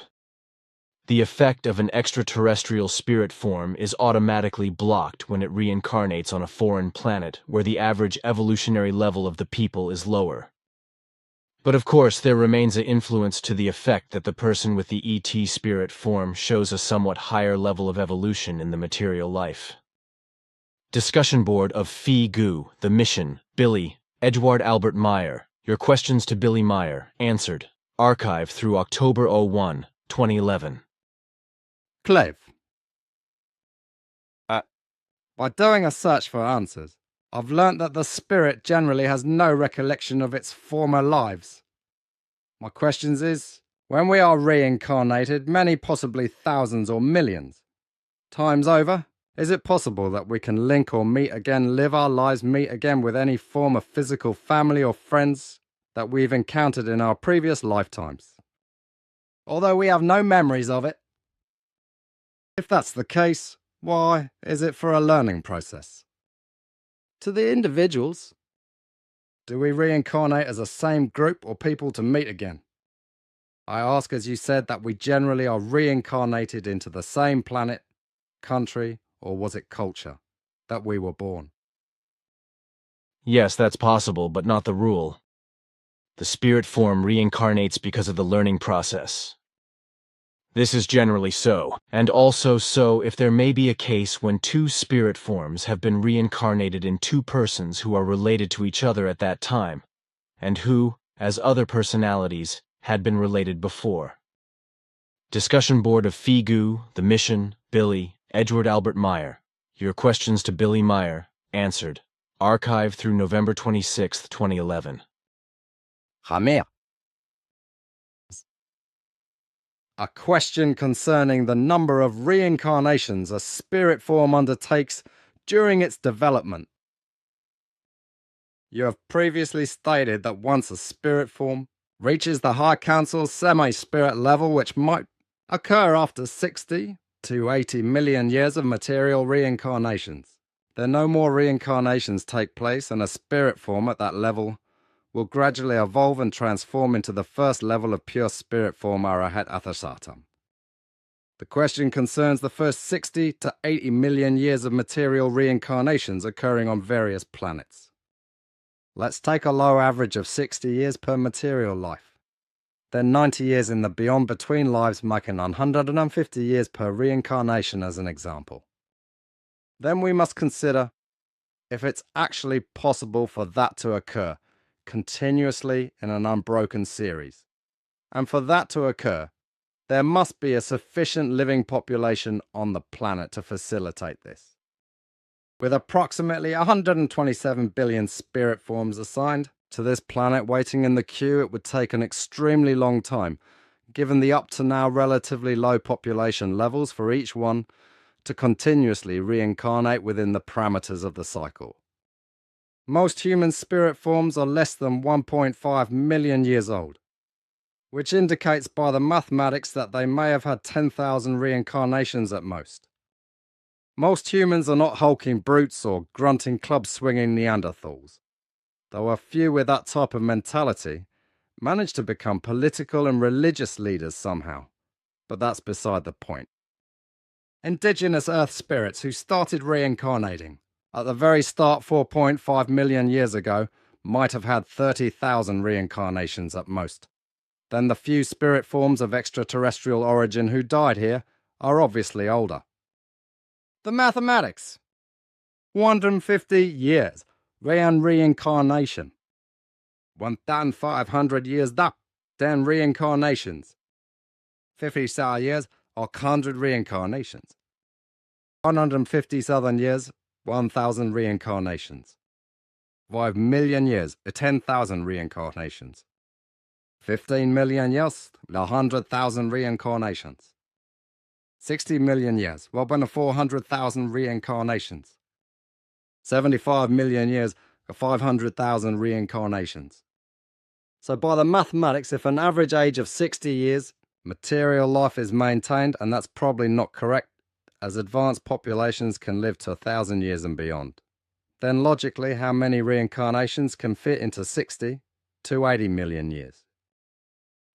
Speaker 4: The effect of an extraterrestrial spirit form is automatically blocked when it reincarnates on a foreign planet where the average evolutionary level of the people is lower. But of course, there remains an influence to the effect that the person with the ET spirit form shows a somewhat higher level of evolution in the material life. Discussion board of FIGU, the mission, Billy, Edward Albert Meier. Your questions to Billy Meier, answered. Archive through October 01, 2011.
Speaker 6: Cleve. By doing a search for answers, I've learnt that the spirit generally has no recollection of its former lives. My questions is, when we are reincarnated, many possibly thousands or millions times over, is it possible that we can link or meet again, live our lives, meet again with any form of physical family or friends that we've encountered in our previous lifetimes, although we have no memories of it? If that's the case, why is it for a learning process? To the individuals, do we reincarnate as the same group or people to meet again? I ask, as you said, that we generally are reincarnated into the same planet, country, or was it culture that we were born?
Speaker 4: Yes, that's possible, but not the rule. The spirit form reincarnates because of the learning process. This is generally so, and also so if there may be a case when two spirit forms have been reincarnated in two persons who are related to each other at that time, and who, as other personalities, had been related before. Discussion Board of Figu, The Mission, Billy, Edward Albert Meier. Your questions to Billy Meier, answered. Archived through November 26, 2011.
Speaker 6: Jamer. A question concerning the number of reincarnations a spirit form undertakes during its development. You have previously stated that once a spirit form reaches the High Council's semi-spirit level, which might occur after 60 to 80 million years of material reincarnations, then no more reincarnations take place, and a spirit form at that level will gradually evolve and transform into the first level of pure spirit form Arahat Athasatam. The question concerns the first 60 to 80 million years of material reincarnations occurring on various planets. Let's take a low average of 60 years per material life, then 90 years in the beyond between lives, making 150 years per reincarnation as an example. Then we must consider if it's actually possible for that to occur continuously in an unbroken series. And for that to occur, there must be a sufficient living population on the planet to facilitate this. With approximately 127 billion spirit forms assigned to this planet waiting in the queue, it would take an extremely long time, given the up to now relatively low population levels for each one, to continuously reincarnate within the parameters of the cycle. Most human spirit forms are less than 1.5 million years old, which indicates by the mathematics that they may have had 10,000 reincarnations at most. Most humans are not hulking brutes or grunting club-swinging Neanderthals, though a few with that type of mentality manage to become political and religious leaders somehow, but that's beside the point. Indigenous Earth spirits who started reincarnating at the very start 4.5 million years ago might have had 30,000 reincarnations at most. Then the few spirit forms of extraterrestrial origin who died here are obviously older. The mathematics. 150 years, reincarnation. 1,500 years up, 10 reincarnations. 50 years, 100 reincarnations. 150 southern years, 1,000 reincarnations. 5 million years, 10,000 reincarnations. 15 million years, 100,000 reincarnations. 60 million years, 400,000 reincarnations. 75 million years, 500,000 reincarnations. So by the mathematics, if an average age of 60 years, material life is maintained, and that's probably not correct, as advanced populations can live to 1,000 years and beyond. Then logically, how many reincarnations can fit into 60 to 80 million years?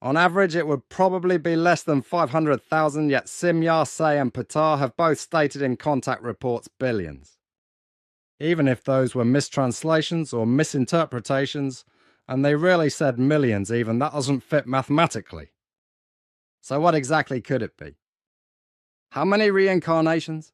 Speaker 6: On average, it would probably be less than 500,000, yet Simyar, Say and Patar have both stated in contact reports billions. Even if those were mistranslations or misinterpretations, and they really said millions even, that doesn't fit mathematically. So what exactly could it be? How many reincarnations?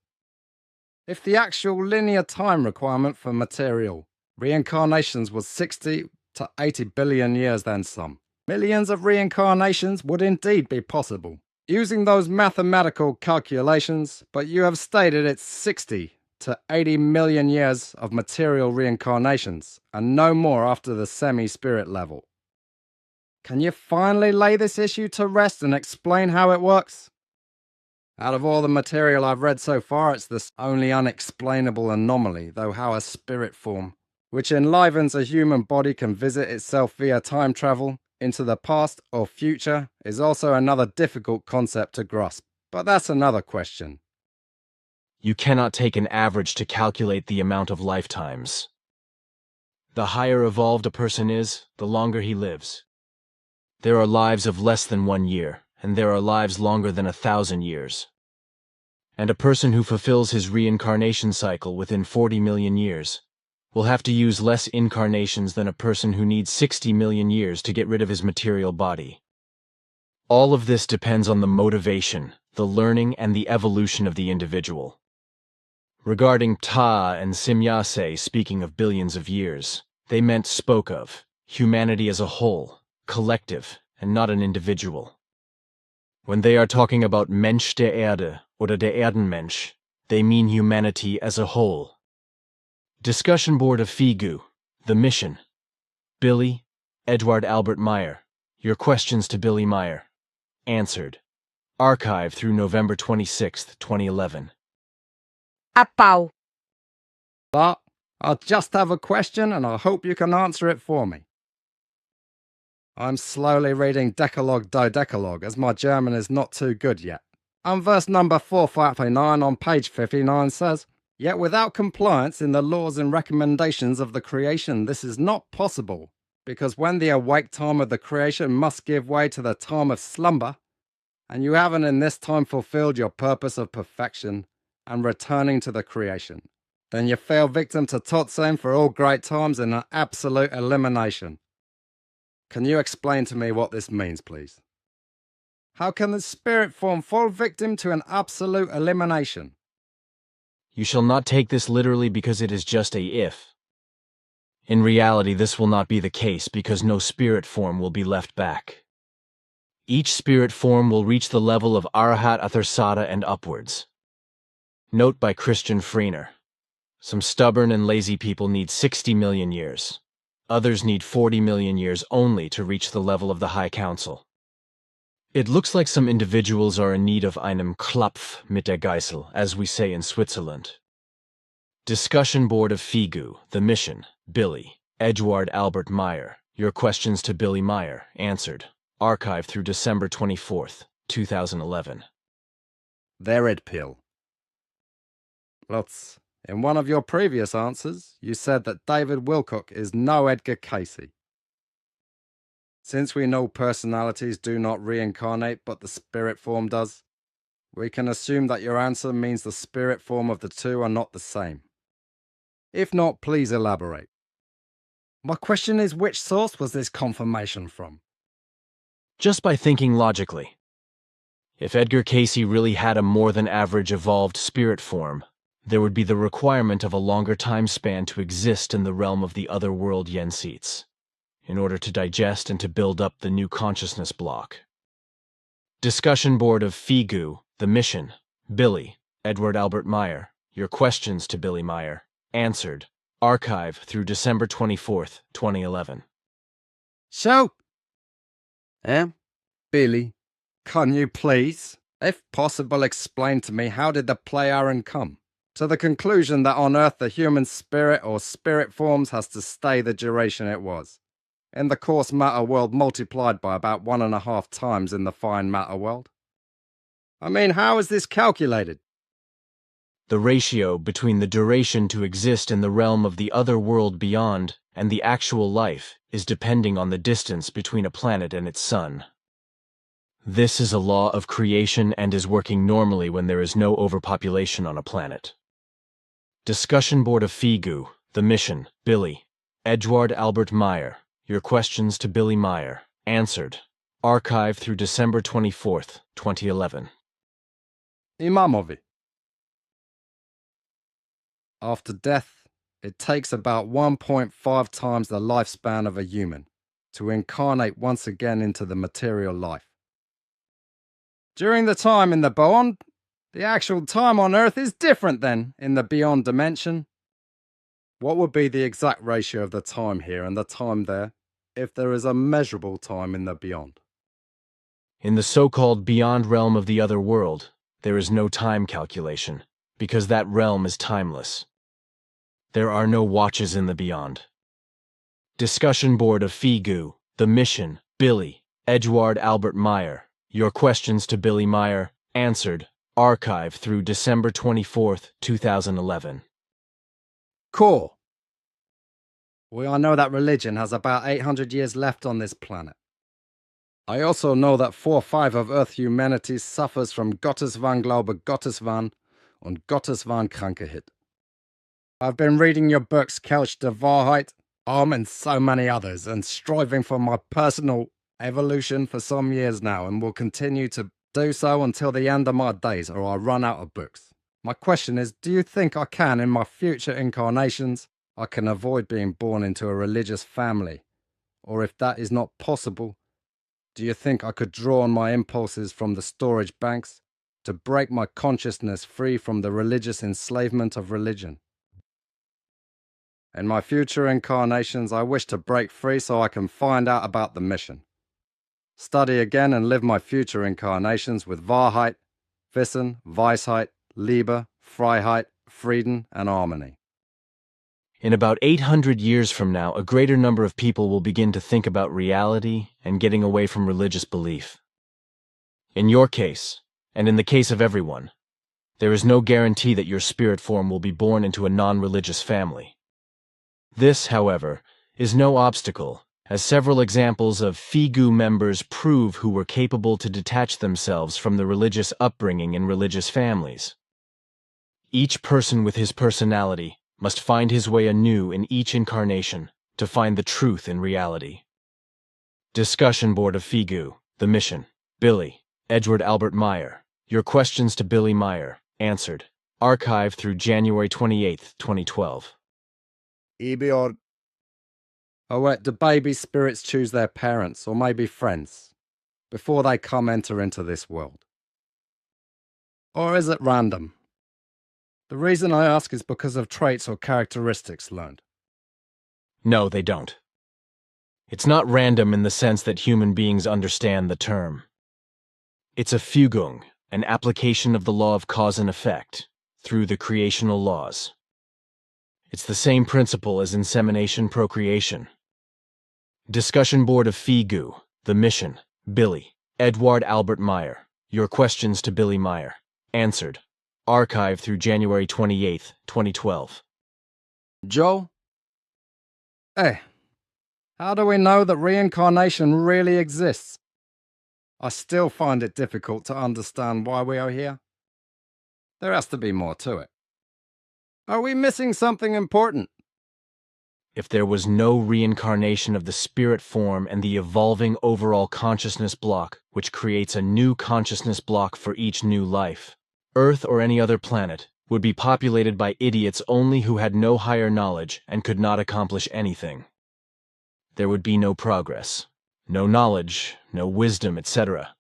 Speaker 6: If the actual linear time requirement for material reincarnations was 60 to 80 billion years, then some millions of reincarnations would indeed be possible, using those mathematical calculations, but you have stated it's 60 to 80 million years of material reincarnations, and no more after the semi-spirit level. Can you finally lay this issue to rest and explain how it works? Out of all the material I've read so far, it's this only unexplainable anomaly, though how a spirit form, which enlivens a human body, can visit itself via time travel into the past or future, is also another difficult concept to grasp. But that's another question.
Speaker 4: You cannot take an average to calculate the amount of lifetimes. The higher evolved a person is, the longer he lives. There are lives of less than 1 year, and there are lives longer than 1,000 years. And a person who fulfills his reincarnation cycle within 40 million years will have to use less incarnations than a person who needs 60 million years to get rid of his material body. All of this depends on the motivation, the learning, and the evolution of the individual. Regarding Ta and Simyase speaking of billions of years, they spoke of humanity as a whole, collective, and not an individual. When they are talking about Mensch der Erde oder der Erdenmensch, they mean humanity as a whole. Discussion board of FIGU, the mission. Billy, Edward Albert Meier. Your questions to Billy Meier. Answered. Archive through November 26, 2011.
Speaker 7: A pau.
Speaker 6: But I just have a question and I hope you can answer it for me. I'm slowly reading Decalogue Dodecalogue as my German is not too good yet. And verse number 459 on page 59 says, "Yet without compliance in the laws and recommendations of the creation, this is not possible, because when the awake time of the creation must give way to the time of slumber, and you haven't in this time fulfilled your purpose of perfection and returning to the creation, then you fell victim to Totsen for all great times in an absolute elimination." Can you explain to me what this means, please? How can the spirit form fall victim to an absolute elimination?
Speaker 4: You shall not take this literally because it is just a if. In reality, this will not be the case because no spirit form will be left back. Each spirit form will reach the level of Arahat Atharsata and upwards. Note by Christian Freener. Some stubborn and lazy people need 60 million years. Others need 40 million years only to reach the level of the High Council. It looks like some individuals are in need of einem Klapf mit der Geißel, as we say in Switzerland. Discussion board of FIGU, the mission, Billy, Edward Albert Meier. Your questions to Billy Meier, answered. Archive through December 24th, 2011.
Speaker 6: Red pill. Lutz, in one of your previous answers, you said that David Wilcock is no Edgar Casey. Since we know personalities do not reincarnate but the spirit form does, we can assume that your answer means the spirit form of the two are not the same. If not, please elaborate. My question is, which source was this confirmation from?
Speaker 4: Just by thinking logically. If Edgar Casey really had a more than average evolved spirit form, there would be the requirement of a longer time span to exist in the realm of the other world Yenseats, in order to digest and to build up the new consciousness block. Discussion board of FIGU, the mission, Billy, Edward Albert Meier. Your questions to Billy Meier, answered. Archive through December 24th, 2011.
Speaker 6: So, Billy, can you please, if possible, explain to me how did the Pleiaren come to the conclusion that on Earth the human spirit or spirit forms has to stay the duration it was, in the coarse matter world multiplied by about 1.5 times in the fine matter world? I mean, how is this calculated?
Speaker 4: The ratio between the duration to exist in the realm of the other world beyond and the actual life is depending on the distance between a planet and its sun. This is a law of creation and is working normally when there is no overpopulation on a planet. Discussion board of FIGU, the mission, Billy, Edward Albert Meier. Your questions to Billy Meier, answered. Archive through December 24th, 2011.
Speaker 6: Imamovi. After death, it takes about 1.5 times the lifespan of a human to incarnate once again into the material life. During the time in the bond, The actual time on Earth is different then, in the beyond dimension. What would be the exact ratio of the time here and the time there, if there is a measurable time in the beyond?
Speaker 4: In the so-called beyond realm of the other world, there is no time calculation, because that realm is timeless. There are no watches in the beyond. Discussion board of FIGU, The Mission, Billy, Edgeworth Albert Meier. Your questions to Billy Meier, answered. Archive through December 24th, 2011.
Speaker 6: Cool. We all know that religion has about 800 years left on this planet. I also know that 4/5 of Earth humanity suffers from Gotteswahnglaube, Gotteswahn und Gotteswahnkrankheit. I've been reading your books Kelch der Wahrheit, and so many others, and striving for my personal evolution for some years now, and will continue to do so until the end of my days, or I run out of books. My question is, do you think I can, in my future incarnations, I can avoid being born into a religious family? Or if that is not possible, do you think I could draw on my impulses from the storage banks to break my consciousness free from the religious enslavement of religion? In my future incarnations, I wish to break free so I can find out about the mission. Study again and live my future incarnations with Wahrheit, Wissen, Weisheit, Liebe, Freiheit, Frieden, and harmony.
Speaker 4: In about 800 years from now, a greater number of people will begin to think about reality and getting away from religious belief. In your case, and in the case of everyone, there is no guarantee that your spirit form will be born into a non-religious family. This, however, is no obstacle, as several examples of FIGU members prove who were capable to detach themselves from the religious upbringing in religious families. Each person with his personality must find his way anew in each incarnation to find the truth in reality. Discussion board of FIGU, The Mission, Billy, Edgeworth Albert Meier. Your questions to Billy Meier, answered. Archive through January 28, 2012.
Speaker 6: Ebior. Oh, do baby spirits choose their parents, or maybe friends, before they enter into this world? Or is it random? The reason I ask is because of traits or characteristics learned.
Speaker 4: No, they don't. It's not random in the sense that human beings understand the term. It's a Fügung, an application of the law of cause and effect, through the creational laws. It's the same principle as insemination procreation. Discussion board of FIGU, The Mission, Billy, Edgeworth Albert Meier. Your questions to Billy Meier, answered. Archive through January 28, 2012.
Speaker 6: Joe? Hey, how do we know that reincarnation really exists? I still find it difficult to understand why we are here. There has to be more to it. Are we missing something important?
Speaker 4: If there was no reincarnation of the spirit form and the evolving overall consciousness block, which creates a new consciousness block for each new life, Earth or any other planet would be populated by idiots only who had no higher knowledge and could not accomplish anything. There would be no progress, no knowledge, no wisdom, etc.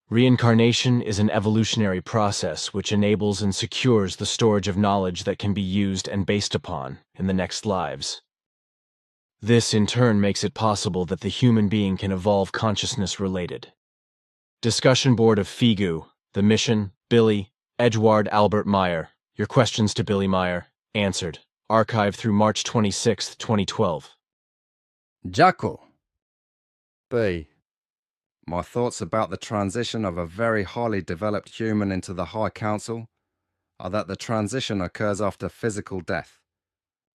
Speaker 4: Reincarnation is an evolutionary process which enables and secures the storage of knowledge that can be used and based upon in the next lives. This, in turn, makes it possible that the human being can evolve consciousness-related. Discussion board of FIGU, The Mission, Billy, Edgeworth Albert Meier. Your questions to Billy Meier, answered. Archive through March 26, 2012.
Speaker 6: Jackal. B. My thoughts about the transition of a very highly developed human into the High Council are that the transition occurs after physical death.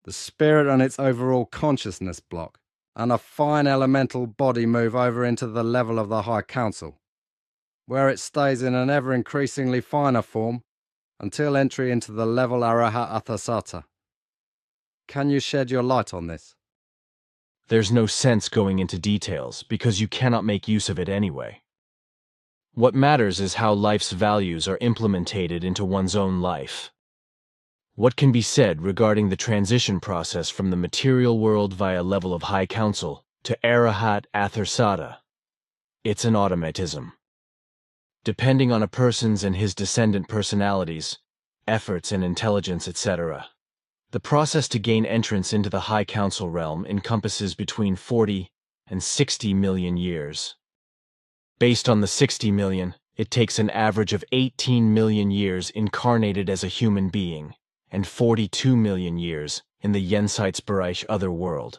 Speaker 6: The spirit and its overall consciousness block, and a fine elemental body move over into the level of the High Council, where it stays in an ever-increasingly finer form until entry into the level Arahat Athasata. Can you shed your light on this?
Speaker 4: There's no sense going into details because you cannot make use of it anyway. What matters is how life's values are implemented into one's own life. What can be said regarding the transition process from the material world via level of High Council to Arahat Athasata? It's an automatism. depending on a person's and his descendant personalities, efforts and intelligence, etc. The process to gain entrance into the High Council realm encompasses between 40 and 60 million years. Based on the 60 million, it takes an average of 18 million years incarnated as a human being, and 42 million years in the Jenseitsbereich other world.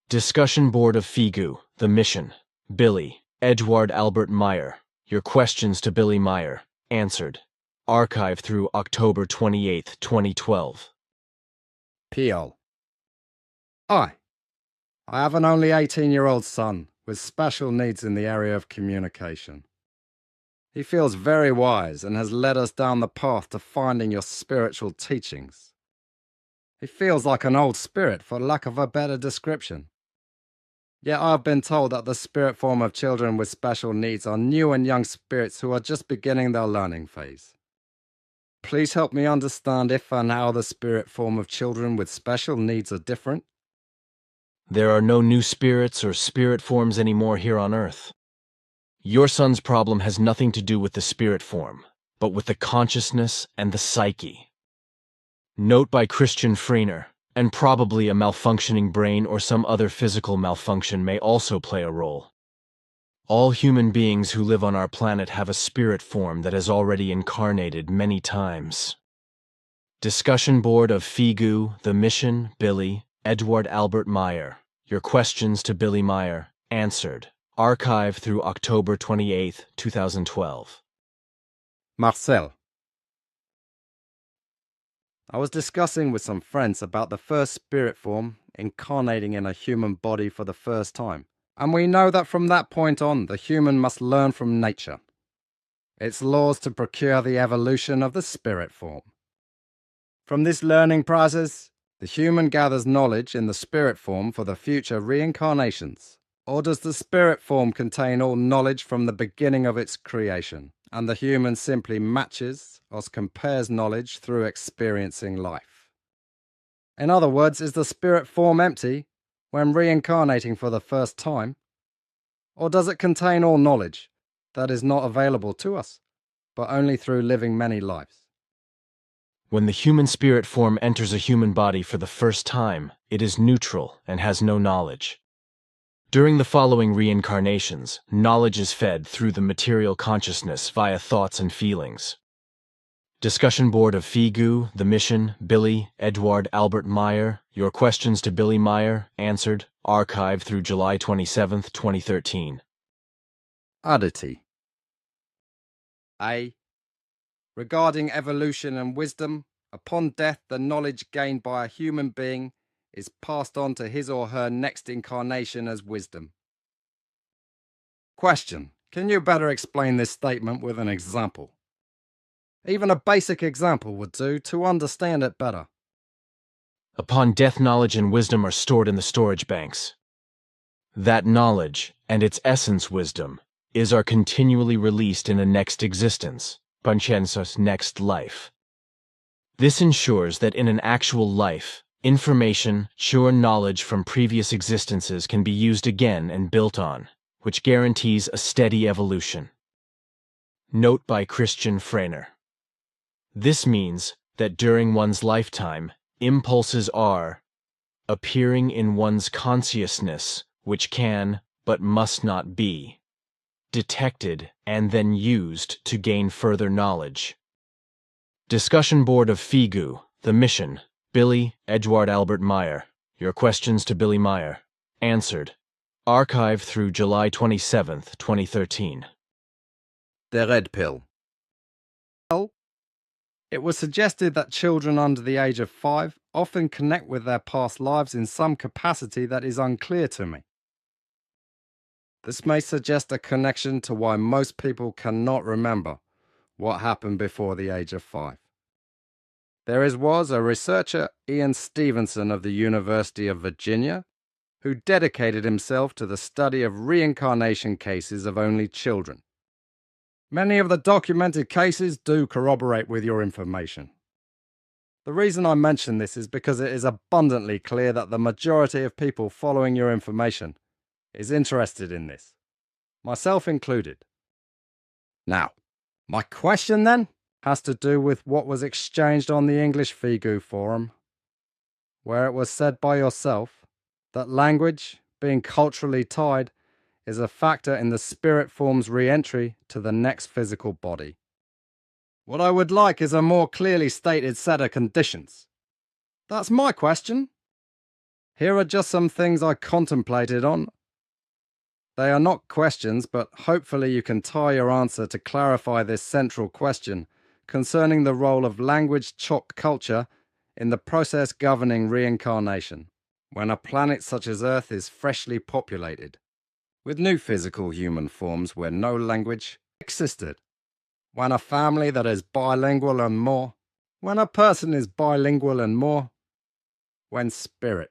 Speaker 4: Discussion Board of FIGU, The Mission, Billy, Edward Albert Meier. Your questions to Billy Meier, answered. Archive through October 28, 2012.
Speaker 6: Peel. I have an only 18-year-old son with special needs in the area of communication. He feels very wise and has led us down the path to finding your spiritual teachings. He feels like an old spirit, for lack of a better description. Yet I have been told that the spirit form of children with special needs are new and young spirits who are just beginning their learning phase. Please help me understand if and how the spirit form of children with special needs are different.
Speaker 4: There are no new spirits or spirit forms anymore here on Earth. Your son's problem has nothing to do with the spirit form, but with the consciousness and the psyche. Note by Christian Freiner, and probably a malfunctioning brain or some other physical malfunction may also play a role. All human beings who live on our planet have a spirit form that has already incarnated many times. Discussion Board of FIGU, The Mission, Billy, Edward Albert Meier. Your questions to Billy Meier, answered. Archive through October 28, 2012.
Speaker 6: Marcel. I was discussing with some friends about the first spirit form incarnating in a human body for the first time, and we know that from that point on, the human must learn from nature, its laws to procure the evolution of the spirit form. From this learning process, the human gathers knowledge in the spirit form for the future reincarnations. Or does the spirit form contain all knowledge from the beginning of its creation, and the human simply matches or compares knowledge through experiencing life? In other words, is the spirit form empty when reincarnating for the first time? Or does it contain all knowledge that is not available to us, but only through living many lives?
Speaker 4: When the human spirit form enters a human body for the first time, it is neutral and has no knowledge. During the following reincarnations, knowledge is fed through the material consciousness via thoughts and feelings. Discussion Board of FIGU, The Mission, Billy, Edward Albert Meier. Your questions to Billy Meier, answered. Archive through July 27, 2013.
Speaker 6: Aditi. A. Regarding evolution and wisdom, upon death the knowledge gained by a human being is passed on to his or her next incarnation as wisdom. Question. Can you better explain this statement with an example? Even a basic example would do to understand it better.
Speaker 4: Upon death, knowledge and wisdom are stored in the storage banks. That knowledge, and its essence wisdom, are continually released in a next existence, Panchensa's next life. This ensures that in an actual life, information, sure knowledge from previous existences can be used again and built on, which guarantees a steady evolution. Note by Christian Freiner. This means that during one's lifetime, impulses are appearing in one's consciousness, which can, but must not be, detected and then used to gain further knowledge. Discussion Board of FIGU, The Mission, Billy, Edward Albert Meier. Your questions to Billy Meier, answered. Archive through July 27, 2013.
Speaker 6: The Red Pill. It was suggested that children under the age of 5 often connect with their past lives in some capacity that is unclear to me. This may suggest a connection to why most people cannot remember what happened before the age of 5. There was a researcher, Ian Stevenson of the University of Virginia, who dedicated himself to the study of reincarnation cases of only children. Many of the documented cases do corroborate with your information. The reason I mention this is because it is abundantly clear that the majority of people following your information is interested in this, myself included. Now, my question then has to do with what was exchanged on the English Figu forum, where it was said by yourself that language, being culturally tied, is a factor in the spirit form's re-entry to the next physical body. What I would like is a more clearly stated set of conditions. That's my question. Here are just some things I contemplated on. They are not questions, but hopefully you can tie your answer to clarify this central question concerning the role of language-chopped culture in the process governing reincarnation, when a planet such as Earth is freshly populated, with new physical human forms where no language existed, when a family that is bilingual and more, when a person is bilingual and more, when spirit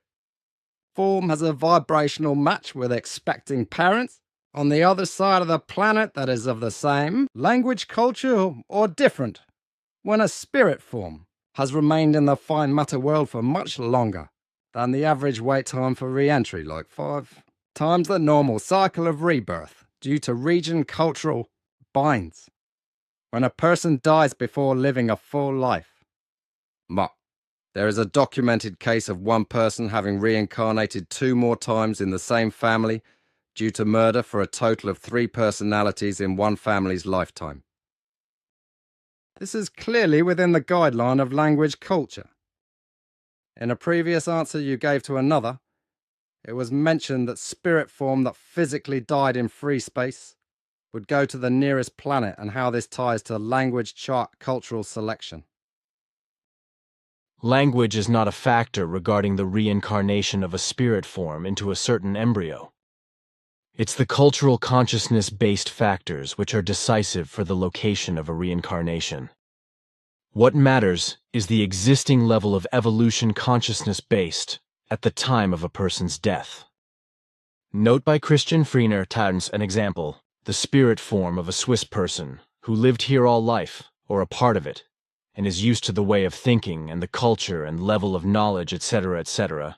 Speaker 6: form has a vibrational match with expecting parents on the other side of the planet that is of the same language, culture, or different, when a spirit form has remained in the fine matter world for much longer than the average wait time for re-entry, like 5 times the normal cycle of rebirth due to region cultural binds, when a person dies before living a full life. There is a documented case of one person having reincarnated 2 more times in the same family due to murder for a total of 3 personalities in one family's lifetime. This is clearly within the guideline of language culture. In a previous answer you gave to another, it was mentioned that spirit form that physically died in free space would go to the nearest planet and how this ties to language chart cultural selection.
Speaker 4: Language is not a factor regarding the reincarnation of a spirit form into a certain embryo. It's the cultural consciousness-based factors which are decisive for the location of a reincarnation. What matters is the existing level of evolution consciousness-based at the time of a person's death. Note by Christian Friener turns an example, the spirit form of a Swiss person who lived here all life, or a part of it, and is used to the way of thinking and the culture and level of knowledge, etc., etc.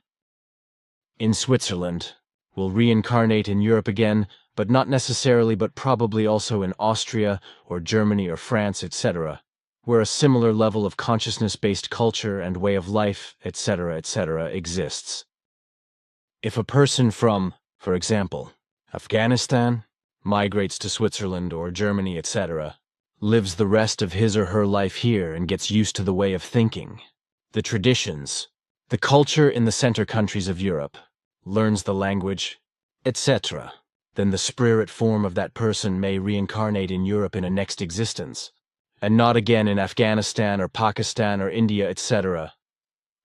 Speaker 4: In Switzerland, will reincarnate in Europe again, but not necessarily, but probably also in Austria or Germany or France, etc., where a similar level of consciousness-based culture and way of life, etc., etc., exists. If a person from, for example, Afghanistan, migrates to Switzerland or Germany, etc., lives the rest of his or her life here and gets used to the way of thinking, the traditions, the culture in the center countries of Europe, learns the language, etc., then the spirit form of that person may reincarnate in Europe in a next existence, and not again in Afghanistan or Pakistan or India, etc.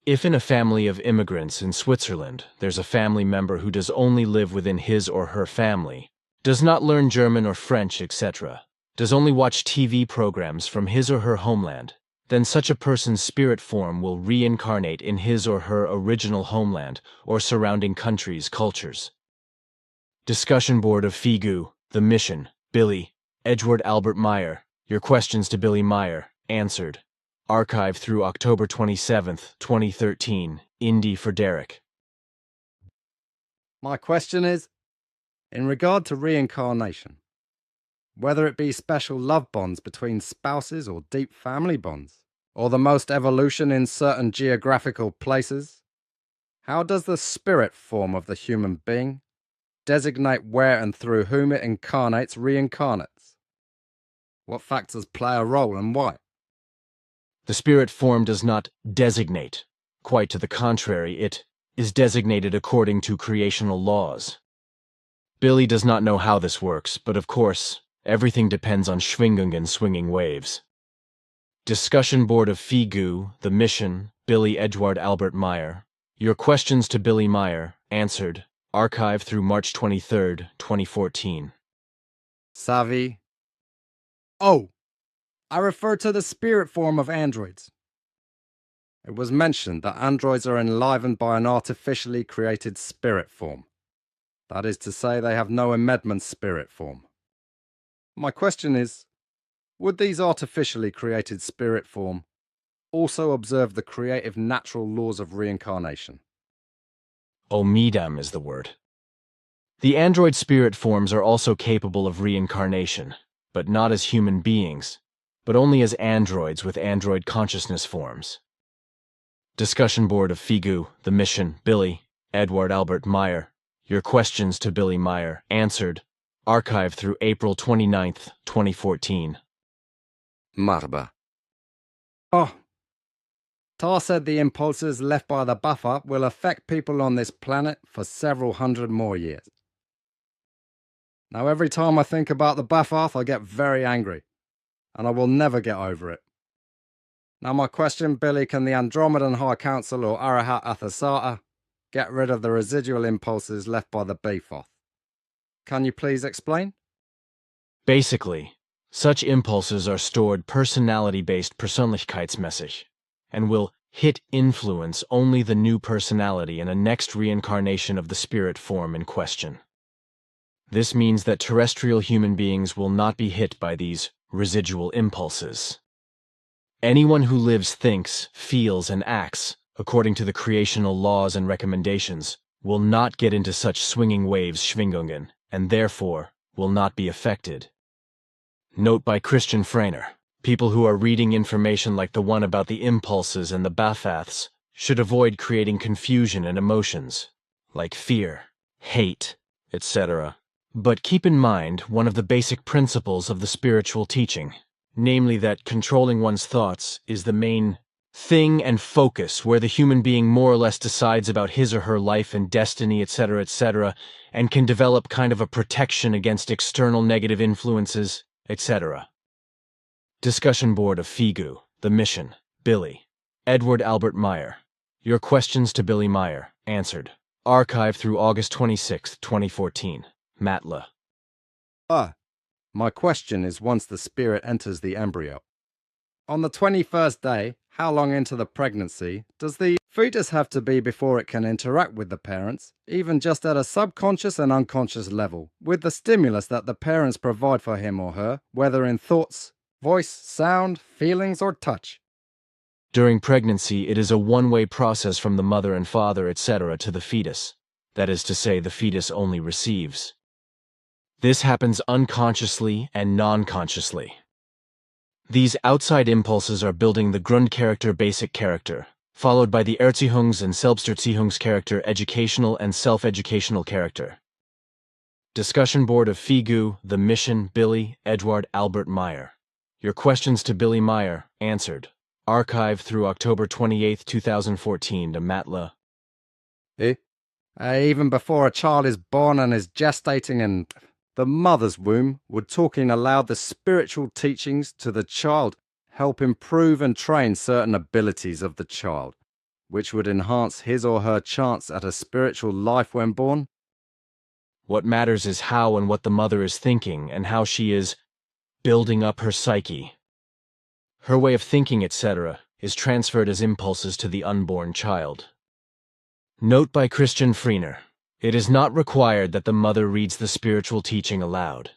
Speaker 4: If in a family of immigrants in Switzerland there's a family member who does only live within his or her family, does not learn German or French, etc., does only watch TV programs from his or her homeland, then such a person's spirit form will reincarnate in his or her original homeland or surrounding countries' cultures. Discussion Board of Figu, The Mission, Billy, Edward Albert Meier. Your questions to Billy Meier, answered. Archived through October 27, 2013. Indy for Derek.
Speaker 6: My question is, in regard to reincarnation, whether it be special love bonds between spouses or deep family bonds, or the most evolution in certain geographical places, how does the spirit form of the human being designate where and through whom it reincarnates? What factors play a role and why?
Speaker 4: The spirit form does not designate. Quite to the contrary, it is designated according to creational laws. Billy does not know how this works, but of course, everything depends on Schwingungen swinging waves. Discussion Board of Figu, The Mission, Billy Edward Albert Meier. Your questions to Billy Meier, answered. Archived through March 23, 2014.
Speaker 6: Savvy. Oh, I refer to the spirit form of androids. It was mentioned that androids are enlivened by an artificially created spirit form. That is to say, they have no amendment spirit form. My question is, would these artificially created spirit form also observe the creative natural laws of reincarnation?
Speaker 4: Omidam is the word. The android spirit forms are also capable of reincarnation, but not as human beings, but only as androids with android consciousness forms. Discussion board of Figu, The Mission, Billy, Edward Albert Meier. Your questions to Billy Meier, answered. Archived through April 29, 2014.
Speaker 5: Marba.
Speaker 6: Oh. Tar said the impulses left by the buffer will affect people on this planet for several hundred more years. Now every time I think about the Buffath, I get very angry, and I will never get over it. Now my question, Billy, can the Andromedan High Council or Arahat Athasata get rid of the residual impulses left by the Bephoth? Can you please explain?
Speaker 4: Basically, such impulses are stored personality-based Persönlichkeitsmäßig, and will hit influence only the new personality in a next reincarnation of the spirit form in question. This means that terrestrial human beings will not be hit by these residual impulses. Anyone who lives, thinks, feels, and acts according to the creational laws and recommendations will not get into such swinging waves, Schwingungen, and therefore will not be affected. Note by Christian Freiner. People who are reading information like the one about the impulses and the Baphaths should avoid creating confusion and emotions, like fear, hate, etc. But keep in mind one of the basic principles of the spiritual teaching, namely that controlling one's thoughts is the main thing and focus where the human being more or less decides about his or her life and destiny, etc., and can develop kind of a protection against external negative influences, etc. Discussion board of Figu, The Mission, Billy, Edward Albert Meier. Your questions to Billy Meier, answered. Archived through August 26, 2014. Matla.
Speaker 6: My question is once the spirit enters the embryo. On the 21st day, how long into the pregnancy does the fetus have to be before it can interact with the parents, even just at a subconscious and unconscious level, with the stimulus that the parents provide for him or her, whether in thoughts, voice, sound, feelings, or touch?
Speaker 4: During pregnancy, it is a one-way process from the mother and father, etc., to the fetus. That is to say, the fetus only receives. This happens unconsciously and non-consciously. These outside impulses are building the Grundcharakter, basic character, followed by the Erziehungs- and Selbsterziehungscharachter, educational and self-educational character. Discussion board of Figu, The Mission, Billy, Edward Albert Meier. Your questions to Billy Meier, answered. Archived through October 28, 2014 to Matla.
Speaker 6: Even before a child is born and is gestating in the mother's womb, would talking aloud the spiritual teachings to the child help improve and train certain abilities of the child, which would enhance his or her chance at a spiritual life when born?
Speaker 4: What matters is how and what the mother is thinking and how she is building up her psyche. Her way of thinking, etc., is transferred as impulses to the unborn child. Note by Christian Freiner. It is not required that the mother reads the spiritual teaching aloud.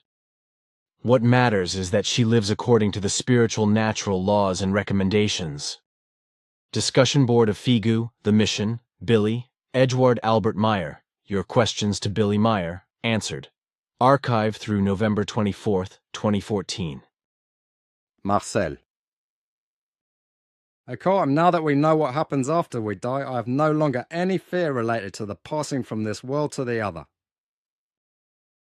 Speaker 4: What matters is that she lives according to the spiritual natural laws and recommendations. Discussion board of Figu, The Mission, Billy, Edward Albert Meier. Your questions to Billy Meier, answered. Archived through November 24, 2014.
Speaker 6: Marcel. Carter, now that we know what happens after we die, I have no longer any fear related to the passing from this world to the other.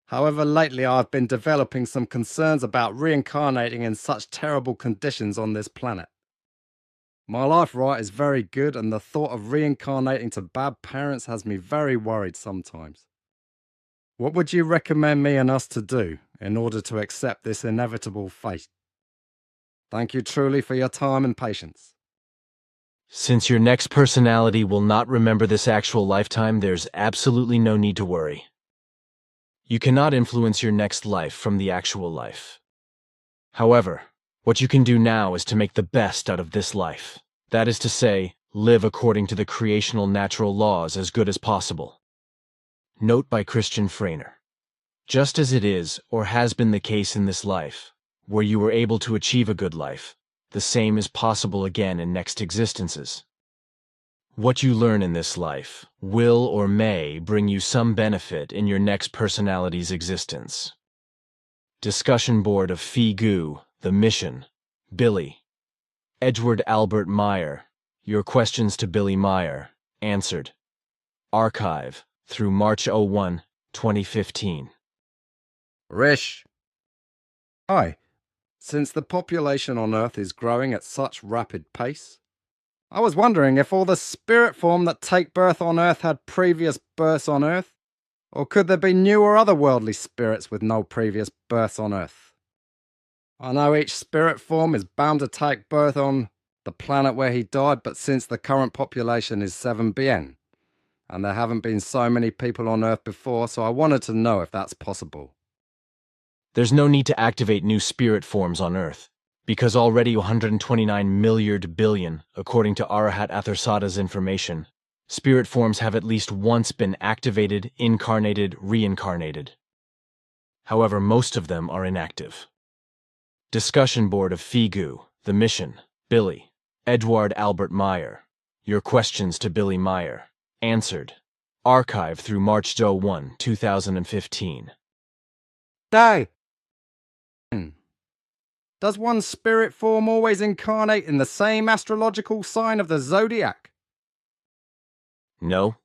Speaker 6: However, lately I have been developing some concerns about reincarnating in such terrible conditions on this planet. My life right is very good, and the thought of reincarnating to bad parents has me very worried sometimes. What would you recommend me and us to do in order to accept this inevitable fate? Thank you truly for your time and patience.
Speaker 4: Since your next personality will not remember this actual lifetime, there's absolutely no need to worry. You cannot influence your next life from the actual life. However, what you can do now is to make the best out of this life. That is to say, live according to the creational natural laws as good as possible. Note by Christian Freiner. Just as it is or has been the case in this life, where you were able to achieve a good life, the same is possible again in next existences. What you learn in this life will or may bring you some benefit in your next personality's existence. Discussion board of Figu, The Mission, Billy. Edward Albert Meier. Your questions to Billy Meier. Answered. Archive through March 01, 2015.
Speaker 6: Rish. Hi. Since the population on Earth is growing at such rapid pace, I was wondering if all the spirit form that take birth on Earth had previous births on Earth, or could there be new or otherworldly spirits with no previous births on Earth? I know each spirit form is bound to take birth on the planet where he died, but since the current population is 7 billion, and there haven't been so many people on Earth before, so I wanted to know if that's possible.
Speaker 4: There's no need to activate new spirit forms on Earth, because already 129 milliard billion, according to Arahat Athersada's information, spirit forms have at least once been activated, incarnated, reincarnated. However, most of them are inactive. Discussion board of Figu, The Mission, Billy. Edward Albert Meier. Your questions to Billy Meier. Answered. Archive through March 01, 2015.
Speaker 6: Die. Does one spirit form always incarnate in the same astrological sign of the zodiac?
Speaker 4: No.